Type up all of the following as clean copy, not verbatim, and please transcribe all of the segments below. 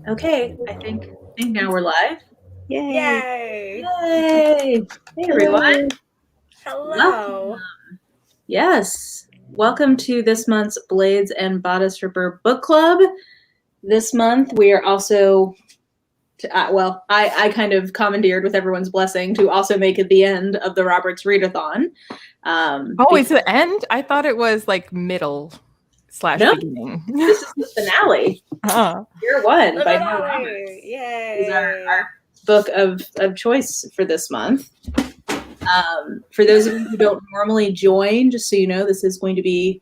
Okay, I think now we're live. Yay! Yay! Yay! Hey everyone. Hello. Yes. Welcome to this month's Blades and Bodice Ripper Book Club. This month we are also I kind of commandeered with everyone's blessing to also make it the end of the Roberts Readathon. It's the end? I thought it was like middle / beginning. This is the finale. Year one by Nora Roberts. Yay! Is our book of choice for this month. For those of you who don't normally join, just so you know, this is going to be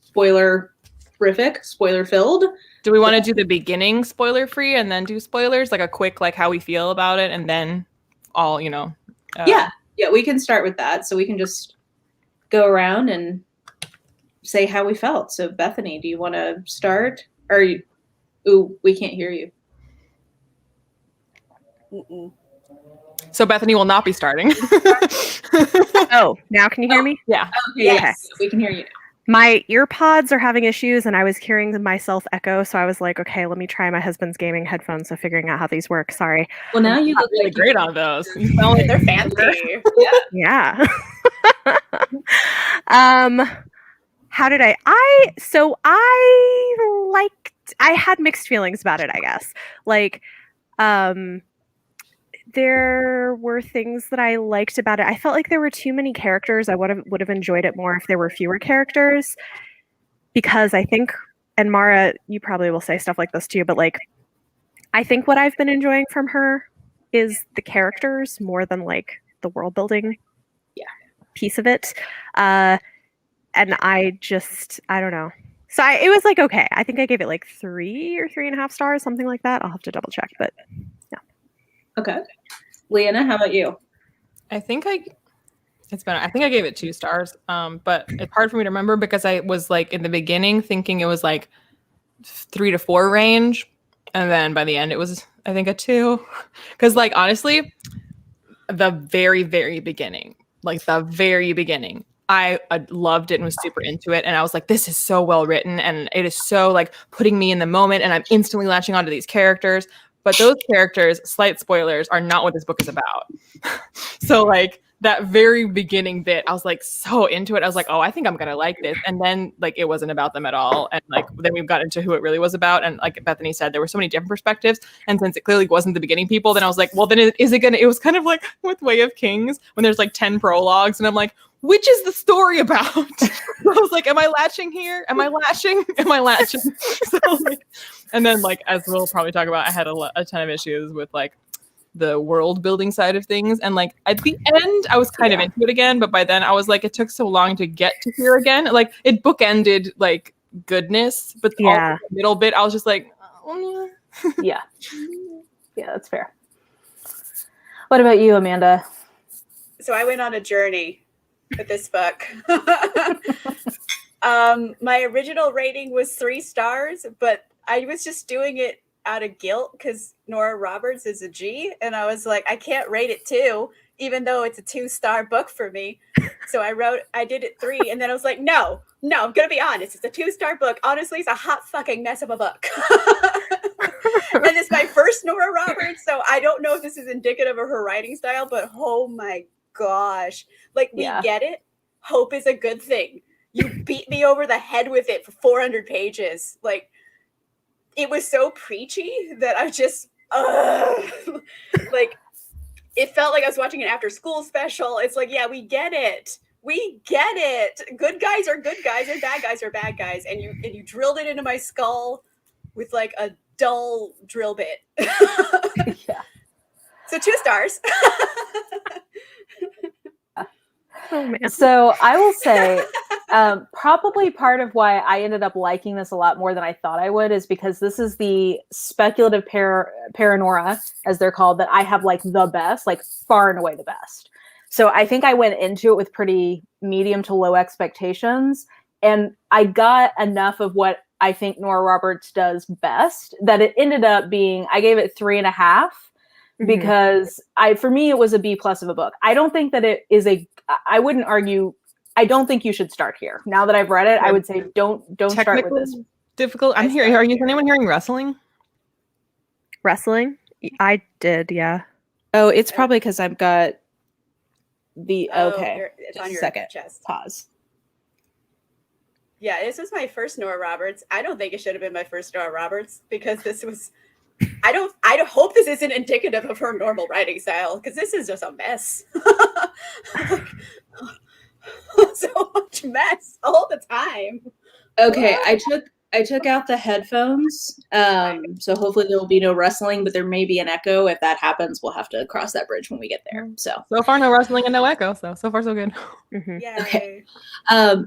spoiler-rific, spoiler-filled. Do we want to do the beginning spoiler-free and then do spoilers? Like a quick, like how we feel about it and then all, Yeah, we can start with that. So we can just go around and say how we felt. So Bethany, do you want to start? Ooh, we can't hear you. Mm-mm. So Bethany will not be starting. Oh, now can you hear me? Yeah. Okay, yes, we can hear you now. My ear pods are having issues and I was hearing myself echo, so I was like, okay, let me try my husband's gaming headphones, so figuring out how these work. Sorry. Well, now you look really like great on those. You sound like they're fancy. Yeah. How did I had mixed feelings about it, I guess. Like, there were things that I liked about it. I felt like there were too many characters. I would have enjoyed it more if there were fewer characters, because I think, and Mara, you probably will say stuff like this too, but like, I think what I've been enjoying from her is the characters more than like the world building piece of it. And I don't know. So it was like, okay, I think I gave it like 3 or 3.5 stars, something like that. I'll have to double check, but yeah. Okay. Leanna, how about you? I think I gave it 2 stars. But it's hard for me to remember because I was like in the beginning thinking it was like 3 to 4 range. And then by the end it was, I think, a 2. Because like, honestly, the very, very beginning, I loved it and was super into it. And I was like, this is so well written. And it is so like putting me in the moment. And I'm instantly latching onto these characters. But those characters, slight spoilers, are not what this book is about. So like that very beginning bit, I was like so into it. I was like, oh, I think I'm going to like this. And then like it wasn't about them at all. And like then we got into who it really was about. And like Bethany said, there were so many different perspectives. And since it clearly wasn't the beginning people, then I was like, well, then it was kind of like with Way of Kings when there's like 10 prologues. And I'm like, which is the story about? I was like, am I latching here? Am I latching? So, like, and then like, as we'll probably talk about, I had a ton of issues with like the world building side of things. And like at the end, I was kind of into it again. But by then I was like, it took so long to get to here again. Like it bookended like goodness, but the middle bit, I was just like, oh. Yeah, that's fair. What about you, Amanda? So I went on a journey with this book. My original rating was 3 stars, but I was just doing it out of guilt because Nora Roberts is a G, and I was like, I can't rate it 2, even though it's a 2-star book for me. So I did it 3, and then I was like, no, I'm gonna be honest, it's a 2-star book. Honestly, it's a hot fucking mess of a book. And it's my first Nora Roberts, so I don't know if this is indicative of her writing style, but oh my gosh, like we get it. Hope is a good thing. You beat me over the head with it for 400 pages. Like, it was so preachy that I just like, it felt like I was watching an after school special. It's like, yeah, we get it. Good guys are good guys and bad guys are bad guys. And you drilled it into my skull with like a dull drill bit. So 2 stars. Oh, man. So I will say, probably part of why I ended up liking this a lot more than I thought I would is because this is the speculative paranora, as they're called, that I have like the best, like far and away the best. So I think I went into it with pretty medium to low expectations, and I got enough of what I think Nora Roberts does best that it ended up being, I gave it 3.5. Because for me, it was a B+ of a book. I don't think that it is I wouldn't argue. I don't think you should start here. Now that I've read it, I would say don't start with this. Difficult. I'm hearing. Is anyone hearing wrestling? Wrestling? I did, yeah. Oh, it's probably because I've got the It's just on a your second. chest. Pause. Yeah, this was my first Nora Roberts. I don't think it should have been my first Nora Roberts because this was. I don't hope this isn't indicative of her normal writing style because this is just a mess. So much mess all the time. Okay, I took out the headphones. So hopefully there will be no wrestling, but there may be an echo. If that happens, we'll have to cross that bridge when we get there. So far no wrestling and no echo, so far so good. Mhm. Yay. Okay.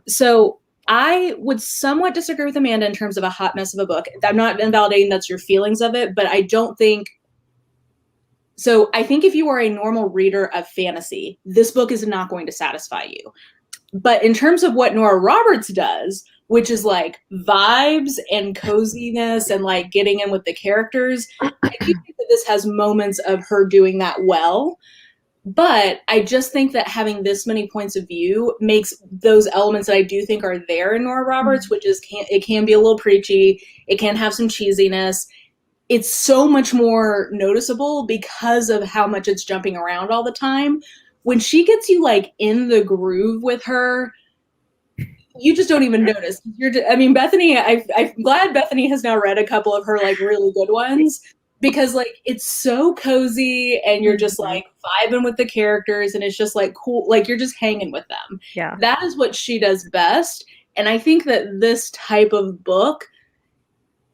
So I would somewhat disagree with Amanda in terms of a hot mess of a book. I'm not invalidating that's your feelings of it, but I don't think so. I think if you are a normal reader of fantasy, this book is not going to satisfy you. But in terms of what Nora Roberts does, which is like vibes and coziness and like getting in with the characters, I do think that this has moments of her doing that well. But I just think that having this many points of view makes those elements that I do think are there in Nora Roberts, which is it can be a little preachy, it can have some cheesiness. It's so much more noticeable because of how much it's jumping around all the time. When she gets you like in the groove with her, you just don't even notice. Bethany, I'm glad Bethany has now read a couple of her like really good ones. Because like it's so cozy and you're just like vibing with the characters and it's just like cool, like you're just hanging with them. Yeah. That is what she does best. And I think that this type of book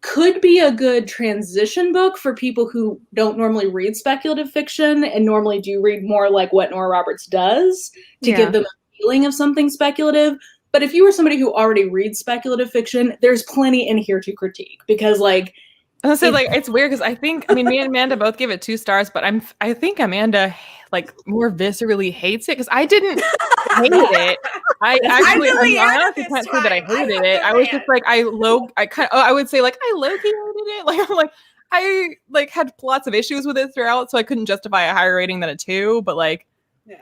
could be a good transition book for people who don't normally read speculative fiction and normally do read more like what Nora Roberts does to give them a feeling of something speculative. But if you were somebody who already reads speculative fiction, there's plenty in here to critique because like it's weird because me and Amanda both gave it 2 stars, but I think Amanda like more viscerally hates it because I didn't hate it. I honestly can't say that I hated it. I was just like I would say like I low-key hated it. Like I'm like I like had lots of issues with it throughout, so I couldn't justify a higher rating than a 2. But like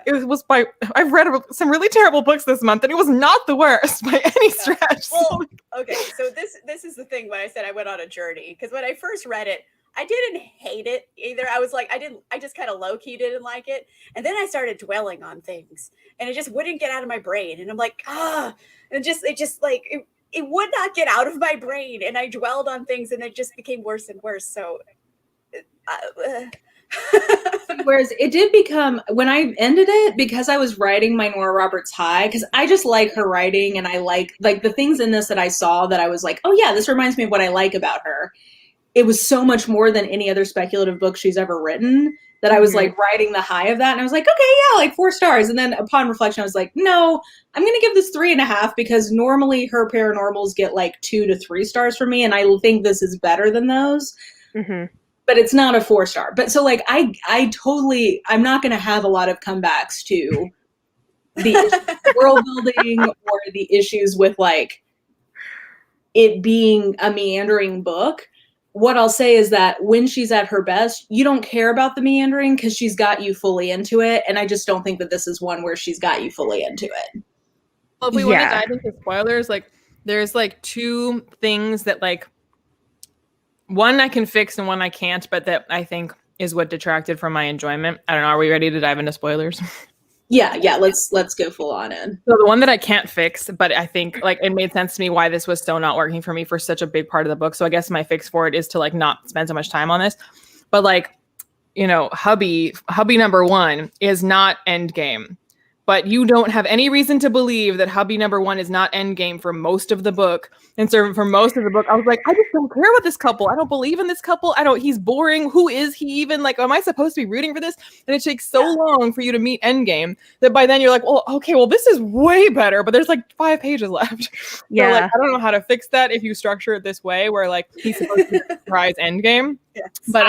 it was by I've read some really terrible books this month, and it was not the worst by any stretch. Well, okay, so this is the thing when I said I went on a journey because when I first read it, I didn't hate it either. I was like, I just kind of low-key didn't like it, and then I started dwelling on things, and it just wouldn't get out of my brain, and I'm like, and it would not get out of my brain, and I dwelled on things, and it just became worse and worse. So. Whereas it did become, when I ended it, because I was writing my Nora Roberts high, because I just like her writing and I like the things in this that I saw that I was like, oh yeah, this reminds me of what I like about her. It was so much more than any other speculative book she's ever written that I was like riding the high of that. And I was like, okay, yeah, like 4 stars. And then upon reflection, I was like, no, I'm going to give this 3.5 because normally her paranormals get like 2 to 3 stars for me. And I think this is better than those. Mm-hmm. But it's not a 4-star. But so like I'm not going to have a lot of comebacks to the world building or the issues with like it being a meandering book. What I'll say is that when she's at her best, you don't care about the meandering because she's got you fully into it. And I just don't think that this is one where she's got you fully into it. Well, if we want to dive into spoilers, like there's like 2 things that like one I can fix and one I can't, but that I think is what detracted from my enjoyment. I don't know. Are we ready to dive into spoilers? Yeah. Let's go full on in. So the one that I can't fix, but I think like it made sense to me why this was so not working for me for such a big part of the book. So I guess my fix for it is to like not spend so much time on this. But like, you know, hubby number 1 is not Endgame. But you don't have any reason to believe that hubby number 1 is not endgame for most of the book. And so for most of the book, I was like, I just don't care about this couple. I don't believe in this couple. He's boring. Who is he even? Like, am I supposed to be rooting for this? And it takes so long for you to meet endgame that by then you're like, well, okay, well, this is way better. But there's like 5 pages left. Yeah. So, like, I don't know how to fix that if you structure it this way, where like he's supposed to surprise endgame. Yes. But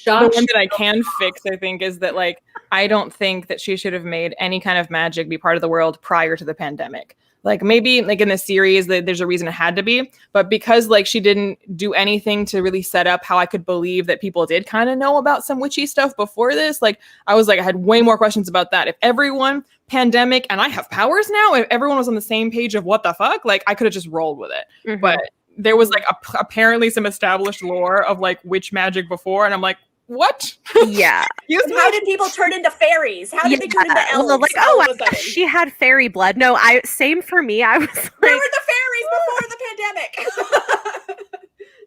the one that I can fix, I think, is that like I don't think that she should have made any kind of magic be part of the world prior to the pandemic. Like maybe like in the series there's a reason it had to be, but because like she didn't do anything to really set up how I could believe that people did kind of know about some witchy stuff before this, like I was like I had way more questions about that. If everyone pandemic and I have powers now, if everyone was on the same page of what the fuck, like I could have just rolled with it. But there was like apparently some established lore of like witch magic before, and I'm like, what? Yeah. How did people turn into fairies? How did they turn into elves? Well, like, all oh, of a sudden? she had fairy blood. No, same for me. I was like, Where were the fairies before the pandemic?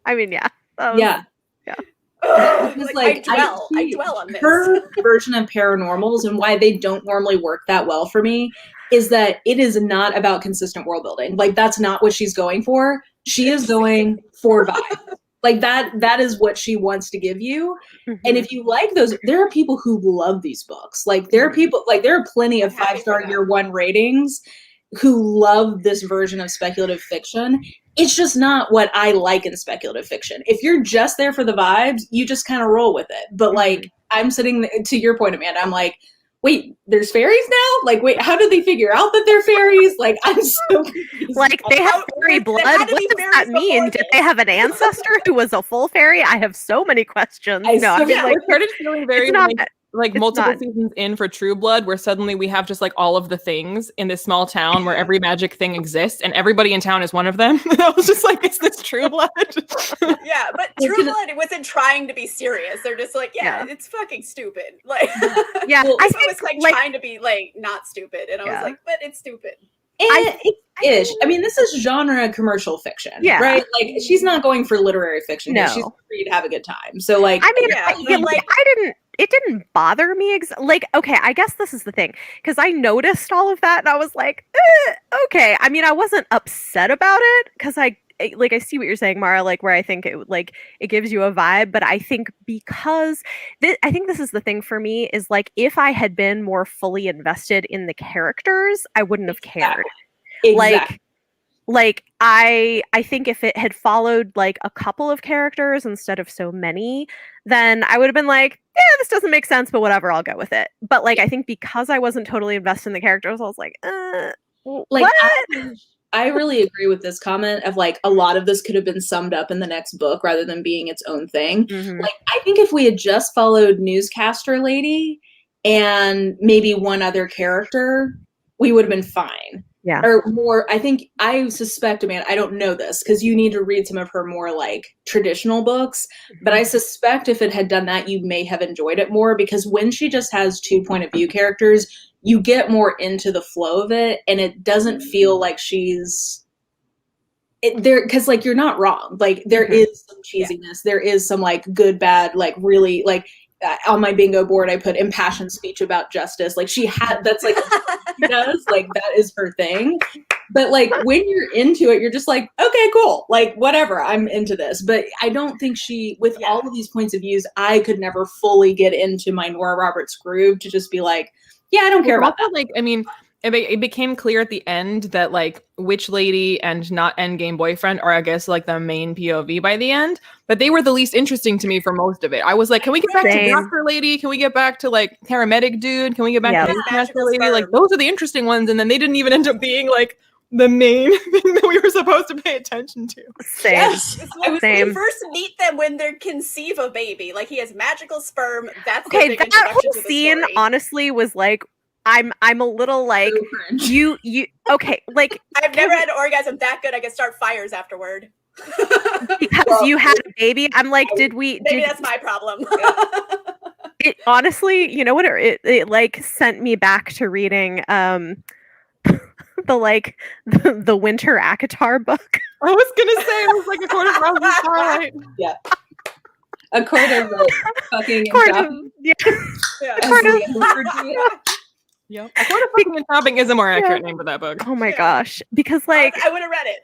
I mean, yeah. Yeah. Like, I dwell on this. Her version of paranormals and why they don't normally work that well for me is that it is not about consistent world building. Like, that's not what she's going for. She is going for vibe. Like that is what she wants to give you. Mm-hmm. And if you like those, there are people who love these books. Like there are plenty of 5-star year one ratings who love this version of speculative fiction. It's just not what I like in speculative fiction. If you're just there for the vibes, you just kind of roll with it. But like, I'm sitting, to your point, Amanda, I'm like, wait, there's fairies now? Like, wait, how did they figure out that they're fairies? Like, I'm so confused. Like, they have fairy blood? What does that mean? Did they have an ancestor who was a full fairy? I have so many questions. I started feeling very like multiple seasons in for True Blood, where suddenly we have just like all of the things in this small town where every magic thing exists and everybody in town is one of them. And I was just like, is this True Blood? Yeah, but True Blood wasn't trying to be serious. They're just like, it's fucking stupid. Like, yeah, I think it was like trying to be like not stupid, and I was like, but it's stupid. Ish. I mean, this is genre commercial fiction, right? Like, she's not going for literary fiction. No. She's free to have a good time. So, like, I mean, it didn't bother me. Like, okay, I guess this is the thing, because I noticed all of that, and I was like, okay. I mean, I wasn't upset about it, because I see what you're saying, Mara, like, where I think it gives you a vibe, but I think because I think this is the thing for me is like, if I had been more fully invested in the characters, I wouldn't have cared. Exactly. Like I think if it had followed like a couple of characters instead of so many, then I would have been like, yeah, this doesn't make sense, but whatever, I'll go with it. But like, I think because I wasn't totally invested in the characters, I was like, like, what? I really agree with this comment of like, a lot of this could have been summed up in the next book rather than being its own thing. Mm-hmm. Like, I think if we had just followed Newscaster Lady and maybe one other character, we would have been fine. Yeah. Or more, I suspect, Amanda, I don't know this because you need to read some of her more like traditional books, but I suspect if it had done that, you may have enjoyed it more, because when she just has 2 point of view characters, you get more into the flow of it, and it doesn't feel like she's there, because like, you're not wrong. Like, there is some cheesiness, there is some like good, bad, like really like, on my bingo board, I put impassioned speech about justice. Like, that's like, she does, like, that is her thing. But like, when you're into it, you're just like, okay, cool. Like, whatever, I'm into this. But I don't think with all of these points of views, I could never fully get into my Nora Roberts groove to just be like, yeah, I don't care about that. Like, I mean, it became clear at the end that like Witch Lady and not Endgame Boyfriend are, I guess, like the main POV by the end, but they were the least interesting to me for most of it. I was like, can we get back to Doctor Lady? Can we get back to like Paramedic Dude? Can we get back to Master Lady? Like, those are the interesting ones, and then they didn't even end up being like the main thing that we were supposed to pay attention to. Same. Yes. We first meet them when they conceive a baby. Like, he has magical sperm. That's okay. That whole scene honestly was like, I'm a little like, you okay, like, I've never had an orgasm that good I could start fires afterward. Because you had a baby. I'm like, maybe that's my problem. It honestly, you know what, it like sent me back to reading the Winter Akatar book. I was gonna say it was like a quarter of Rose's Twilight. Yeah. A quarter of fucking Yep. A quarter fucking and shopping is a more accurate name for that book. Oh my gosh. Because like, I would have read it.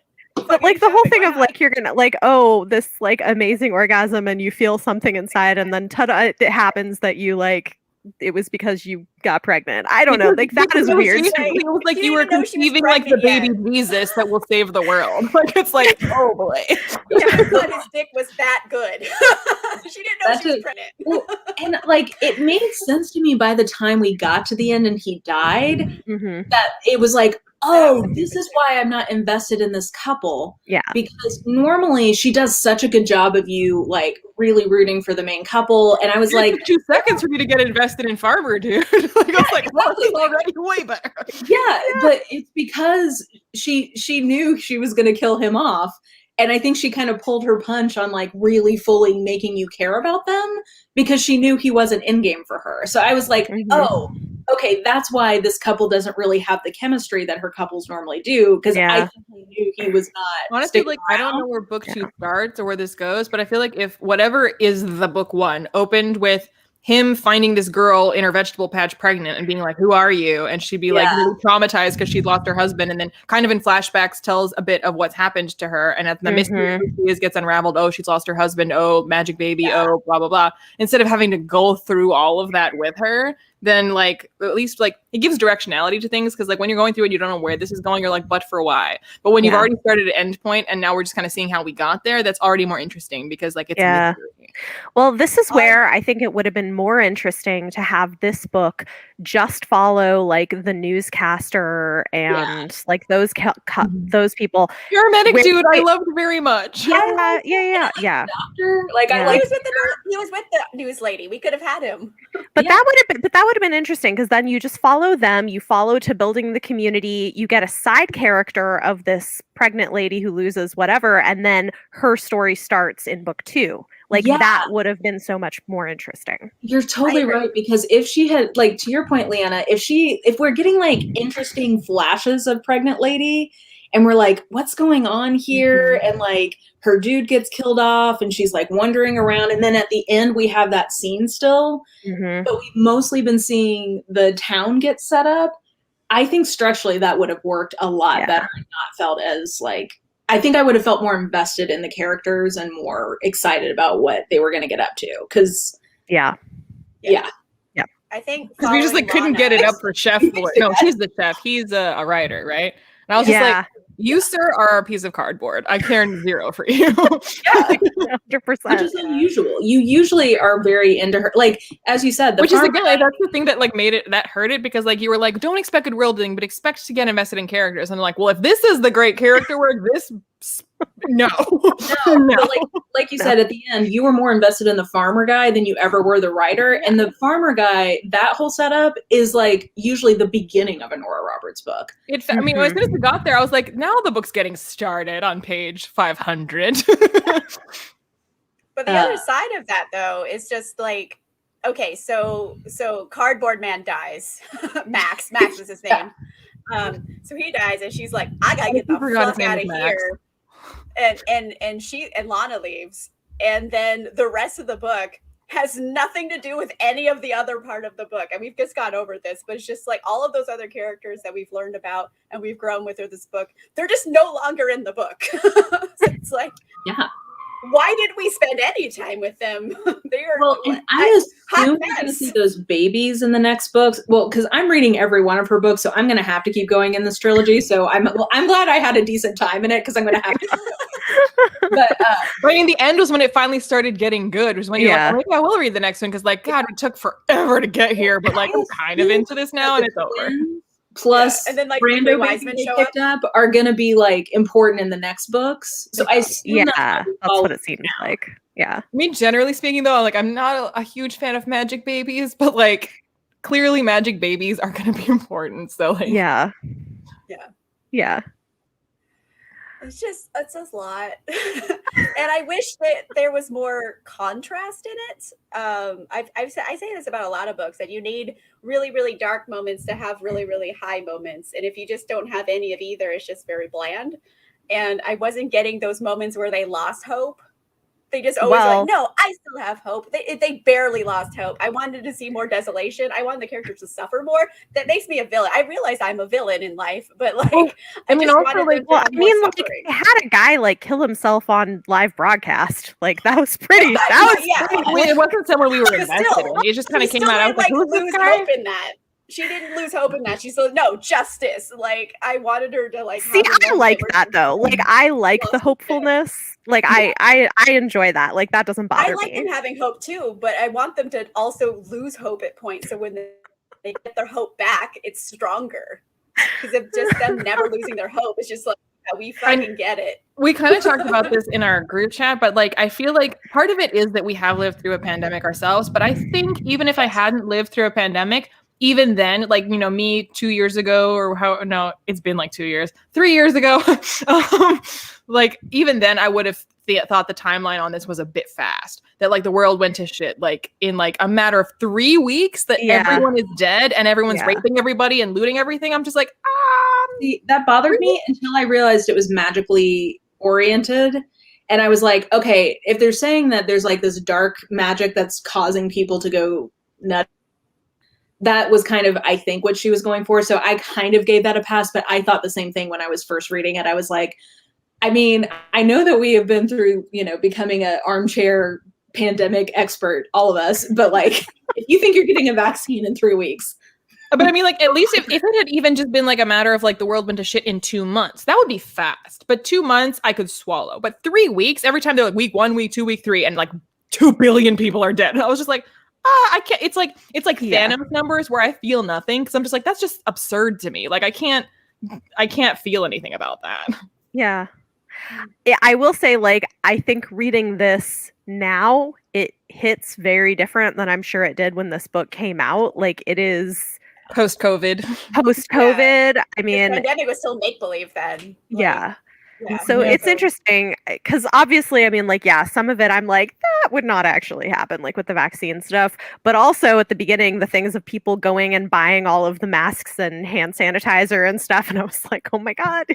But like, the whole thing of like, you're gonna like, oh, this like amazing orgasm, and you feel something inside, and then ta-da, it happens that you like, it was because you got pregnant. I don't know. Like, that is weird. It was like you were conceiving like the baby Jesus that will save the world. Like, it's like, oh boy. Yeah, I thought his dick was that good. She didn't know she was pregnant. Well, and like, it made sense to me by the time we got to the end and he died, that it was like, oh, this is why I'm not invested in this couple. Yeah. Because normally she does such a good job of you like really rooting for the main couple. And I was like, 2 seconds for me to get invested in Farmer, dude. Like, I was like, well, this is already way better. Yeah, but it's because she knew she was going to kill him off. And I think she kind of pulled her punch on like really fully making you care about them because she knew he wasn't in game for her. So I was like, oh, okay, that's why this couple doesn't really have the chemistry that her couples normally do. Because I think he knew he was not. Honestly, like I don't know where book 2 starts or where this goes, but I feel like if whatever is the book 1 opened with him finding this girl in her vegetable patch pregnant and being like, who are you? And she'd be like really traumatized because she'd lost her husband, and then kind of in flashbacks tells a bit of what's happened to her. And at the mystery gets unraveled. Oh, she's lost her husband. Oh, magic baby. Oh, blah, blah, blah. Instead of having to go through all of that with her, then like at least like it gives directionality to things, because like when you're going through it, you don't know where this is going, you're like, but for why? But when you've already started at end point and now we're just kind of seeing how we got there, that's already more interesting because like it's a mystery. Well, this is where I think it would have been more interesting to have this book just follow like the newscaster and like those those people. Paramedic dude, I loved very much. Yeah. Doctor, like I like he was with the news lady. We could have had him. But that would have been interesting, because then you just follow them, you follow to building the community, you get a side character of this pregnant lady who loses whatever, and then her story starts in book 2. Like that would have been so much more interesting. You're totally right, because if she had, like, to your point, Leanna, if we're getting like interesting flashes of pregnant lady and we're like, what's going on here? And like her dude gets killed off and she's like wandering around. And then at the end we have that scene still, but we've mostly been seeing the town get set up. I think structurally that would have worked a lot better and not felt as like, I think I would have felt more invested in the characters and more excited about what they were going to get up to. Cause I think because we just like couldn't get it up for Chef Boy. No, she's the chef. He's a writer, right? And I was just like, you, sir, are a piece of cardboard. I care zero for you. 100%. Which is unusual. You usually are very into her. Like, as you said, which is again, like, that's the thing that like made it, that hurt it, because like you were like, don't expect good world building, but expect to get invested in characters. And I'm like, well, if this is the great character work, this no. But like you said at the end, you were more invested in the farmer guy than you ever were the writer. And the farmer guy, that whole setup is like usually the beginning of a Nora Roberts book. I mean, as soon as we got there, I was like, now the book's getting started on page 500. But the other side of that, though, is just like, okay, so Cardboard Man dies. Max is his name. So he dies, and she's like, I gotta get the fuck out of here. And Lana leaves, and then the rest of the book has nothing to do with any of the other part of the book. And we've just got over this, but it's just like all of those other characters that we've learned about and we've grown with through this book, they're just no longer in the book. So it's like, why did we spend any time with them? They are I assume we're going to see those babies in the next books. Well, because I'm reading every one of her books, so I'm going to have to keep going in this trilogy. So I'm glad I had a decent time in it, because I'm going to have to. But I mean, the end was when it finally started getting good. Was when you're like, oh, maybe I will read the next one, because like, God, it took forever to get here, but like I'm kind of into this now, and it's over. Plus, and then like Brando Wiseman picked up are going to be like important in the next books. So I assume that's what it seems like. Yeah. I mean, generally speaking, though, like I'm not a huge fan of magic babies, but like clearly magic babies are going to be important. So like, yeah. It's just a lot. And I wish that there was more contrast in it. I say this about a lot of books, that you need really, really dark moments to have really, really high moments. And if you just don't have any of either, it's just very bland. And I wasn't getting those moments where they lost hope. They just always like, no, I still have hope. They barely lost hope. I wanted to see more desolation. I wanted the characters to suffer more. That makes me a villain. I realize I'm a villain in life, but like, I mean, also like, they had a guy like kill himself on live broadcast. Like that was pretty. I mean, it wasn't someone we were invested in. It just kind of came out. I was like, who's this guy? Hope in that. She didn't lose hope in that. She said, no, justice. Like, I wanted her to like. See, I like that though. Like, I like the hopefulness. Like, I enjoy that. Like, that doesn't bother me. I like them having hope too, but I want them to also lose hope at points. So when they get their hope back, it's stronger. Because if just them never losing their hope, it's just like, we fucking get it. We kind of talked about this in our group chat, but like I feel like part of it is that we have lived through a pandemic ourselves. But I think even if I hadn't lived through a pandemic, even then, like, you know, me 2 years ago it's been like 2 years, 3 years ago. Like, even then I would have thought the timeline on this was a bit fast, that like the world went to shit, like in like a matter of 3 weeks, that everyone is dead and everyone's raping everybody and looting everything. I'm just like, See, that bothered me until I realized it was magically oriented. And I was like, okay, if they're saying that there's like this dark magic that's causing people to go nuts, that was kind of, I think, what she was going for. So I kind of gave that a pass, but I thought the same thing when I was first reading it. I was like, I mean, I know that we have been through, you know, becoming an armchair pandemic expert, all of us, but like, if you think you're getting a vaccine in 3 weeks. but I mean, like, at least if it had even just been like a matter of like the world went to shit in 2 months, that would be fast. But 2 months I could swallow. But 3 weeks, every time they're like week 1, week 2, week 3, and like 2 billion people are dead. And I was just like, I can't. It's like Thanos numbers where I feel nothing, because I'm just like, that's just absurd to me. Like, I can't feel anything about that. Yeah. I will say, like, I think reading this now, it hits very different than I'm sure it did when this book came out. Like, it is Post-COVID. I mean, the pandemic was still make-believe then. Like, so it's interesting because obviously, I mean, like, some of it I'm like, that would not actually happen, like with the vaccine stuff. But also at the beginning, the things of people going and buying all of the masks and hand sanitizer and stuff. And I was like, oh my God.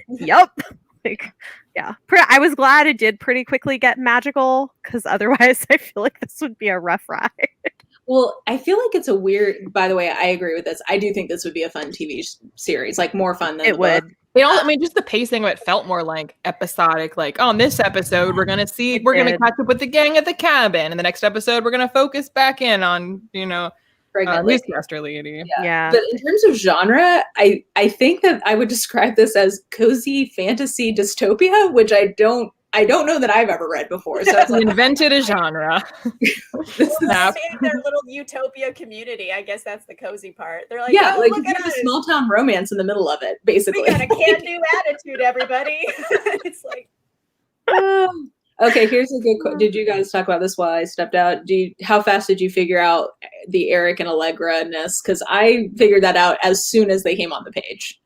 Yup. Like, I was glad it did pretty quickly get magical, because otherwise I feel like this would be a rough ride. Well, I feel like it's a weird, by the way, I agree with this. I do think this would be a fun TV series, like more fun than it would. book. I mean, just the pacing of it felt more like episodic. Like, on this episode, we're gonna catch up with the gang at the cabin, and the next episode, we're gonna focus back in on, you know, newscaster lady. Yeah. But in terms of genre, I think that I would describe this as cozy fantasy dystopia, which I don't know that I've ever read before. So We invented a genre. Their little utopia community. I guess that's the cozy part. They're like, yeah, like look you at have a us. small town romance in the middle of it, basically. We got a can-do attitude, everybody. It's like, okay, here's a good question. Did you guys talk about this while I stepped out? How fast did you figure out the Eric and Allegra-ness? Because I figured that out as soon as they came on the page.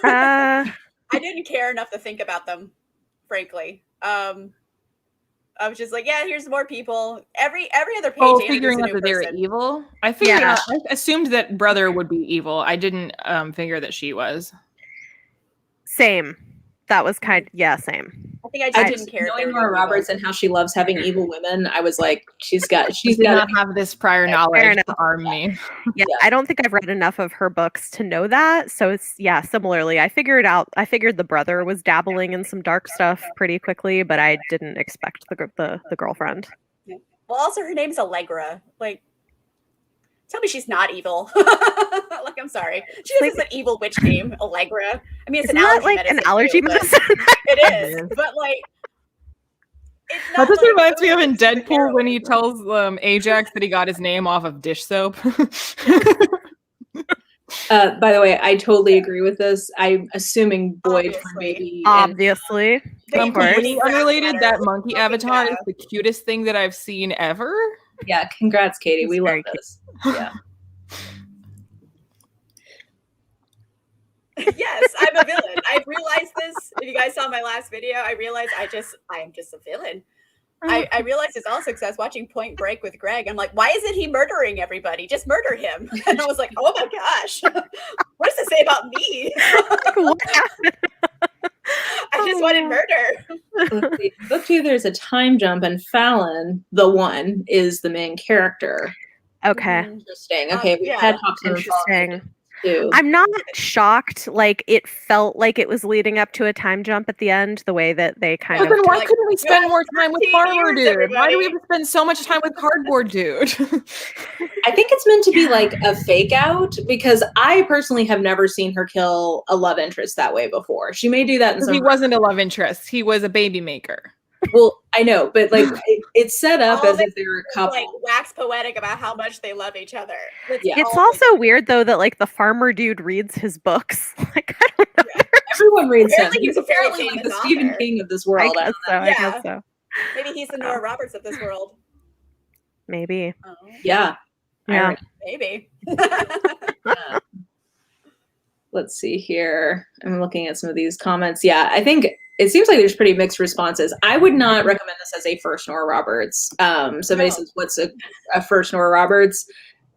I didn't care enough to think about them, frankly. I was just like, yeah, here's more people. Every other page. Figuring out that they were evil. I figured out. I assumed that brother would be evil. I didn't figure that she was. Same. That was same. I think I just didn't care. Knowing Nora Roberts and how she loves having evil women, I was like, she's got to have this prior knowledge to arm me. Yeah, I don't think I've read enough of her books to know that. So it's similarly, I figured the brother was dabbling in some dark stuff pretty quickly, but I didn't expect the girlfriend. Yeah. Well, also her name's Allegra. Like, tell me she's not evil. Like, I'm sorry. She has an evil witch name, Allegra. I mean, it's an allergy medicine. An allergy medicine? It is. But, like, it's not. That just reminds me of in Deadpool when he tells Ajax that he got his name off of dish soap. By the way, I totally agree with this. I'm assuming Boyd from Baby. Obviously. Completely unrelated. That monkey avatar is the cutest thing that I've seen ever. Yeah, congrats, Katie. We love this. Yeah. Yes, I'm a villain. I realized this. If you guys saw my last video, I realized I am just a villain. I realized this also because I was watching Point Break with Greg. I'm like, why isn't he murdering everybody? Just murder him. And I was like, oh my gosh, what does it say about me? I just wanted murder. Book 2, there's a time jump, and Fallon, the one, is the main character. Okay. Interesting. Okay, we've had talks on interesting. Too. I'm not shocked. Like, it felt like it was leading up to a time jump at the end, the way that they kind of. Then why couldn't we spend more time with Farmer Dude? Why do we have to spend so much time with Cardboard Dude? I think it's meant to be like a fake out, because I personally have never seen her kill a love interest that way before. She may do that in some. He wasn't a love interest. He was a baby maker. Well, I know, but like it's set up as if they were a couple. Like, wax poetic about how much they love each other. It's also weird though that like the farmer dude reads his books. Like, I don't know. Yeah. Everyone reads him. He's apparently like the Stephen King of this world. I guess so. Maybe he's the Nora Roberts of this world. Maybe. Yeah. Yeah. Maybe. Let's see here. I'm looking at some of these comments. Yeah, I think it seems like there's pretty mixed responses. I would not recommend this as a first Nora Roberts. Somebody says, what's a first Nora Roberts?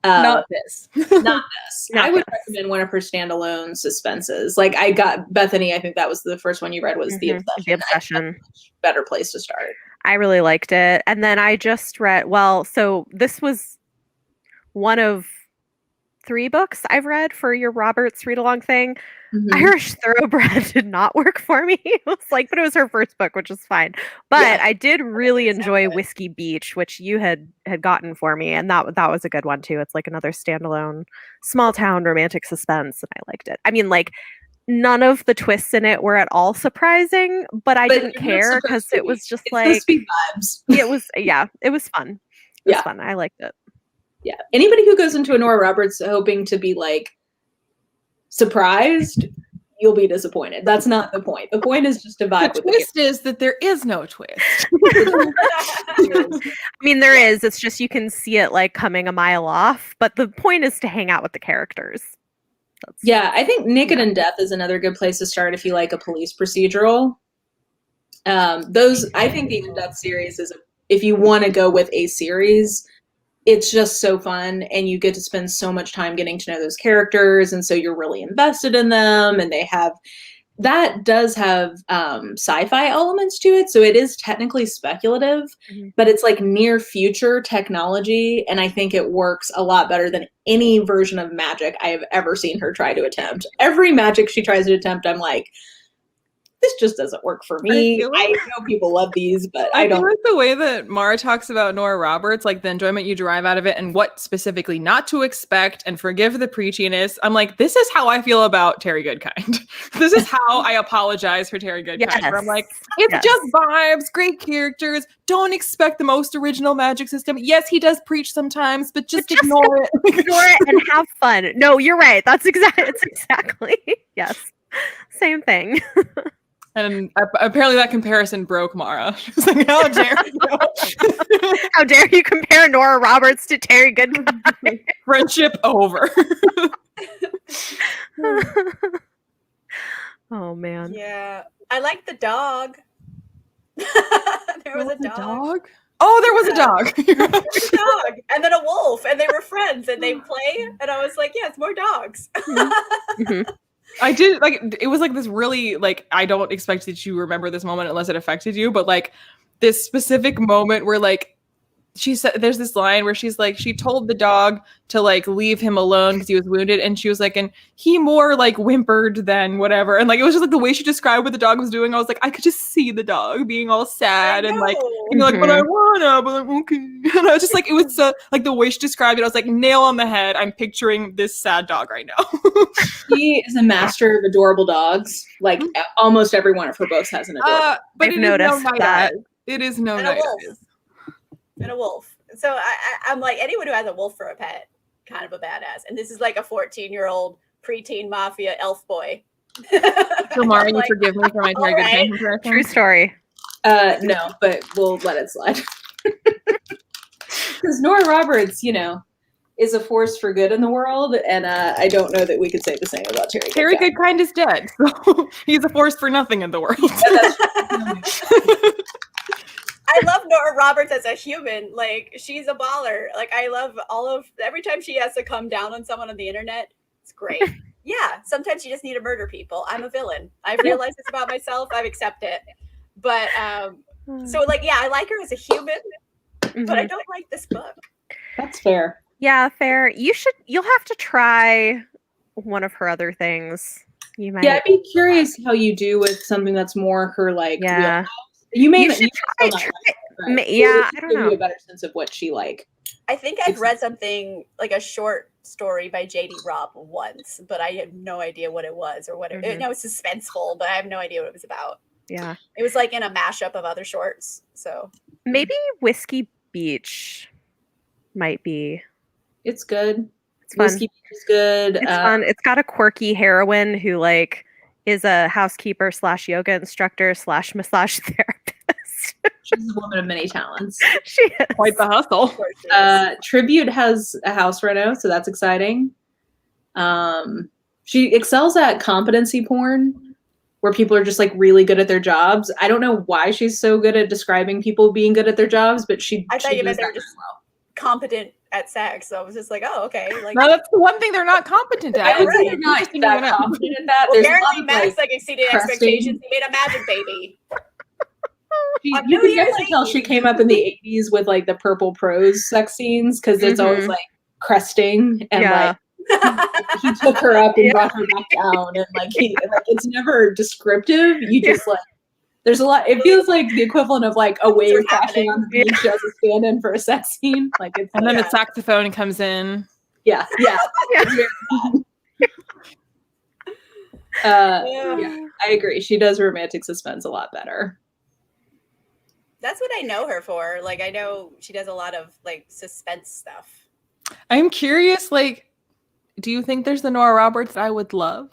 Not this. Not this. I would recommend one of her standalone suspenses. Like I got Bethany, I think that was the first one you read was The Obsession. The Obsession. Better place to start. I really liked it. And then I just read, so this was one of 3 books I've read for your Roberts read-along thing. Irish Thoroughbred did not work for me. It was like, but it was her first book, which is fine. But I did really enjoy Whiskey Beach, which you had gotten for me, and that was a good one too. It's like another standalone small town romantic suspense, and I liked it. I mean, like none of the twists in it were at all surprising, but I didn't care because it was just like vibes. it was fun. It was fun. I liked it. Yeah. Anybody who goes into a Nora Roberts hoping to be like surprised, you'll be disappointed. That's not the point. The point is just to vibe The with twist is that there is no twist. I mean, there is. It's just you can see it like coming a mile off, but the point is to hang out with the characters. Yeah, I think Naked in Death is another good place to start if you like a police procedural. I think the In Death series is, if you want to go with a series, it's just so fun, and you get to spend so much time getting to know those characters, and so you're really invested in them, and that does have sci-fi elements to it, so it is technically speculative, but it's like near future technology, and I think it works a lot better than any version of magic I have ever seen her try to attempt. Every magic she tries to attempt, I'm like, this just doesn't work for me. I know people love these, but I don't. I like the way that Mara talks about Nora Roberts, like the enjoyment you derive out of it and what specifically not to expect, and forgive the preachiness. I'm like, this is how I feel about Terry Goodkind. This is how I apologize for Terry Goodkind. Where I'm like, it's just vibes, great characters. Don't expect the most original magic system. Yes, he does preach sometimes, but just ignore it. Ignore it and have fun. No, you're right. That's exactly. Yes. Same thing. And apparently that comparison broke Mara. She was like, how dare you? How dare you compare Nora Roberts to Terry Goodkind? Friendship over. Oh, man. Yeah. I like the dog. There was a dog. Oh, there was a dog. There was a dog. And then a wolf. And they were friends. And they play. And I was like, yeah, it's more dogs. I did, like, it was like this really, like, I don't expect that you remember this moment unless it affected you, but like this specific moment where like she said, there's this line where she's like, she told the dog to like leave him alone because he was wounded, and she was like, and he more like whimpered than whatever, and like it was just like the way she described what the dog was doing. I was like, I could just see the dog being all sad and like being like, but I wanna, but like, okay, and I was just like, it was so like the way she described it, I was like, nail on the head. I'm picturing this sad dog right now. She is a master of adorable dogs. Like almost every one of her books has an adorable. But I've noticed that. It is no And night. a wolf. So I'm like, anyone who has a wolf for a pet, kind of a badass. And this is like a 14-year-old preteen mafia elf boy. So Mara, you forgive me for my Terry Goodkind comparison? True story. No, but we'll let it slide. Because Nora Roberts, is a force for good in the world, and I don't know that we could say the same about Terry. Terry Goodkind is dead, so he's a force for nothing in the world. I love Nora Roberts as a human. Like, she's a baller. Like, I love every time she has to come down on someone on the internet, it's great. Yeah, sometimes you just need to murder people. I'm a villain. I've realized this about myself. I've accepted it. But, so like, yeah, I like her as a human, but I don't like this book. That's fair. Yeah, fair. You'll have to try one of her other things. You might. Yeah, I'd be curious how you do with something that's more her like. Yeah. You may should try. Yeah, I don't know. Give you a better sense of what she like. I think I've read something like a short story by J.D. Robb once, but I had no idea what it was or what it. No, it's suspenseful, but I have no idea what it was about. Yeah, it was like in a mashup of other shorts. So maybe Whiskey Beach might be. It's good. It's fun. Whiskey Beach is good. It's fun. It's got a quirky heroine who like is a housekeeper / yoga instructor / massage therapist. She's a woman of many talents. She is. Quite the hustle. Of course it is. Tribute has a house reno, so that's exciting. She excels at competency porn, where people are just like really good at their jobs. I don't know why she's so good at describing people being good at their jobs, but I thought she you does meant they were that just very well. competent at sex. So I was just like, oh, okay. Like, No, that's the one thing they're not competent at. I would say right. they're not Interesting that to know. confident in that. well, There's a apparently lot of, Max like exceeded cresting. expectations. He made a magic baby. You On can New Year's definitely tell Eve. she came up in the 80s with like the purple prose sex scenes because it's always like cresting and Yeah. like he took her up and brought her back down and like it's never descriptive. You just like there's a lot. It feels like the equivalent of like a wave What's crashing on the beach as a stand-in for a sex scene. Like it's And then Yeah. the saxophone comes in. yeah. Yeah. Yeah, I agree. She does romantic suspense a lot better. That's what I know her for. Like, I know she does a lot of like suspense stuff. I'm curious, like, do you think there's the Nora Roberts I would love?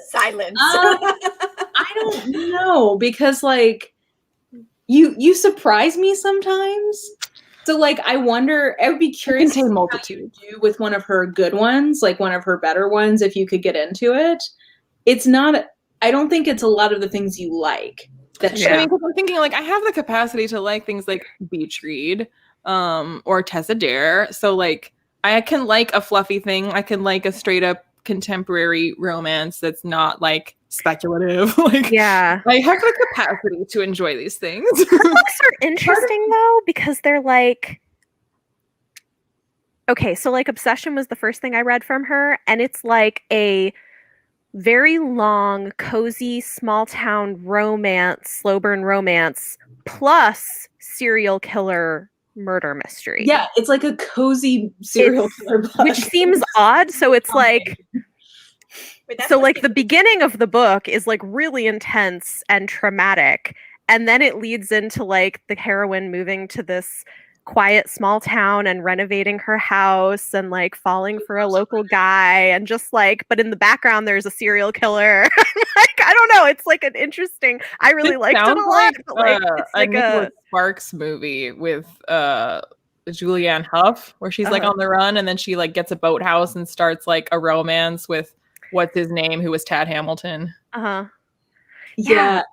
Silence. I don't know because like you surprise me sometimes. So like I wonder, I would be curious contain to see how multitude. you do with one of her good ones, like one of her better ones, if you could get into it. It's not, I don't think it's a lot of the things you like. That Yeah. I mean, 'cause I'm thinking like I have the capacity to like things like Beach Read, or Tessa Dare. So like I can like a fluffy thing. I can like a straight up contemporary romance that's not like speculative. Like Yeah. I have the capacity to enjoy these things. Her books are interesting though because they're like okay, so like Obsession was the first thing I read from her, and it's like a very long, cozy, small town romance, slow burn romance, plus serial killer murder mystery. Yeah, it's like a cozy serial killer book. Which seems odd. So it's like Wait, that's so what like she- the beginning of the book is like really intense and traumatic, and then it leads into like the heroine moving to this quiet small town and renovating her house and like falling for a local guy and just like, but in the background there's a serial killer. Like I don't know, it's like an interesting, I really liked it a sounds lot, but like it's a like Nicholas Sparks movie with Julianne Hough where she's like Uh-huh. on the run and then she like gets a boathouse and starts like a romance with what's his name who was Tad Hamilton. uh-huh. Yeah.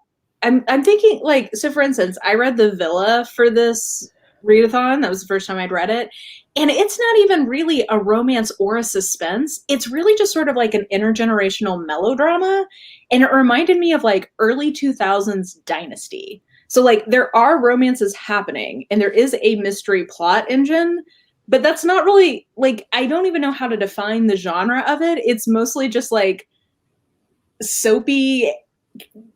I'm thinking like, so for instance, I read The Villa for this readathon. That was the first time I'd read it. And it's not even really a romance or a suspense. It's really just sort of like an intergenerational melodrama. And it reminded me of like early 2000s Dynasty. So like there are romances happening and there is a mystery plot engine, but that's not really like, I don't even know how to define the genre of it. It's mostly just like soapy,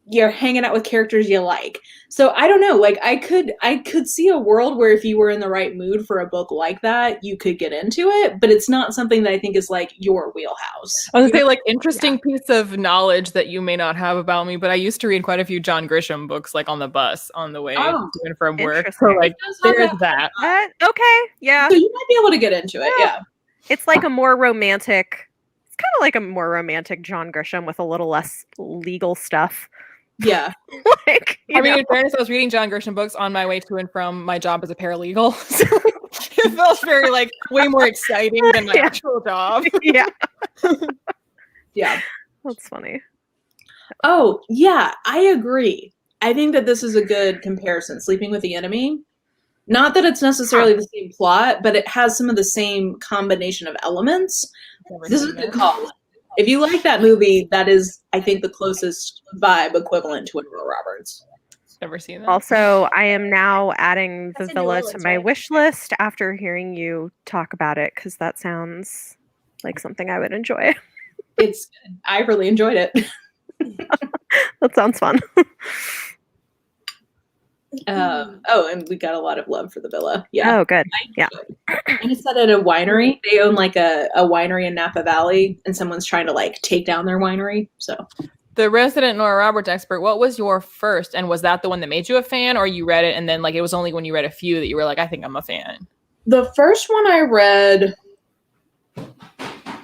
you're hanging out with characters you like. So I don't know, like I could see a world where if you were in the right mood for a book like that, you could get into it, but it's not something that I think is like your wheelhouse. I was gonna say like interesting piece of knowledge that you may not have about me, but I used to read quite a few John Grisham books like on the bus on the way to and from work. So Interesting. like there's that. Okay, yeah. So you might be able to get into it, yeah. It's like a more romantic, it's kind of like a more romantic John Grisham with a little less legal stuff. Yeah. Like, you I mean, know. in fairness, I was reading John Grisham books on my way to and from my job as a paralegal. So it felt very like way more exciting than my Yeah. actual job. Yeah, Yeah. that's funny. Oh, yeah, I agree. I think that this is a good comparison, Sleeping with the Enemy. Not that it's necessarily the same plot, but it has some of the same combination of elements. This is a good call. If you like that movie, that is, I think, the closest vibe equivalent to a Nora Roberts. Never seen that. Also, I am now adding The That's in New Villa to Orleans, my right? wish list after hearing you talk about it, because that sounds like something I would enjoy. I really enjoyed it. That sounds fun. And we got a lot of love for The Villa. Yeah. Oh, good. Yeah. And it's set at a winery. They own like a winery in Napa Valley, and someone's trying to like take down their winery. So The resident Nora Roberts expert, what was your first? And was that the one that made you a fan, or you read it and then like it was only when you read a few that you were like, I think I'm a fan? the first one I read,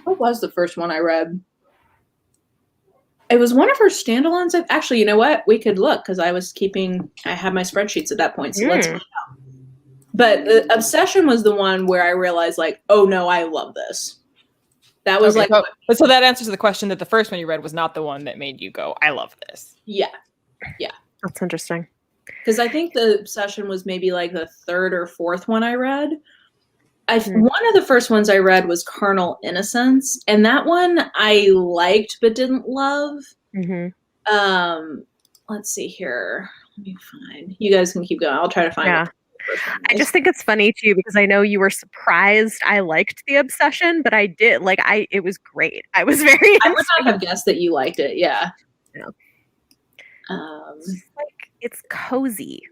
what was the first one I read? It was one of her standalones. Actually, you know what? We could look because I had my spreadsheets at that point. So let's find out. But the Obsession was the one where I realized, like, oh no, I love this. That was Okay, so that answers the question that the first one you read was not the one that made you go, I love this. Yeah. That's interesting. Because I think the Obsession was maybe like the third or fourth one I read. One of the first ones I read was Carnal Innocence, and that one I liked but didn't love. Let's see here. Let me find. You guys can keep going. I'll try to find. Yeah. I just think it's funny too because I know you were surprised I liked The Obsession, but I did. Like, it was great. I was very. I would not have guessed that you liked it. Yeah. It's cozy.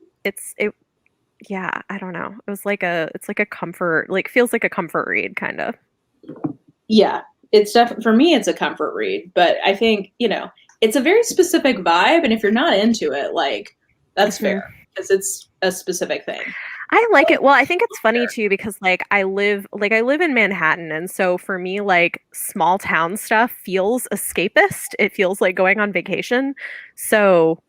Yeah, I don't know. It's like a comfort, like feels like a comfort read kind of. Yeah, it's definitely, for me, it's a comfort read, but I think, it's a very specific vibe. And if you're not into it, like, that's fair because it's a specific thing. I like it. Well, I think it's funny too, because I live in Manhattan. And so for me, like, small town stuff feels escapist. It feels like going on vacation. So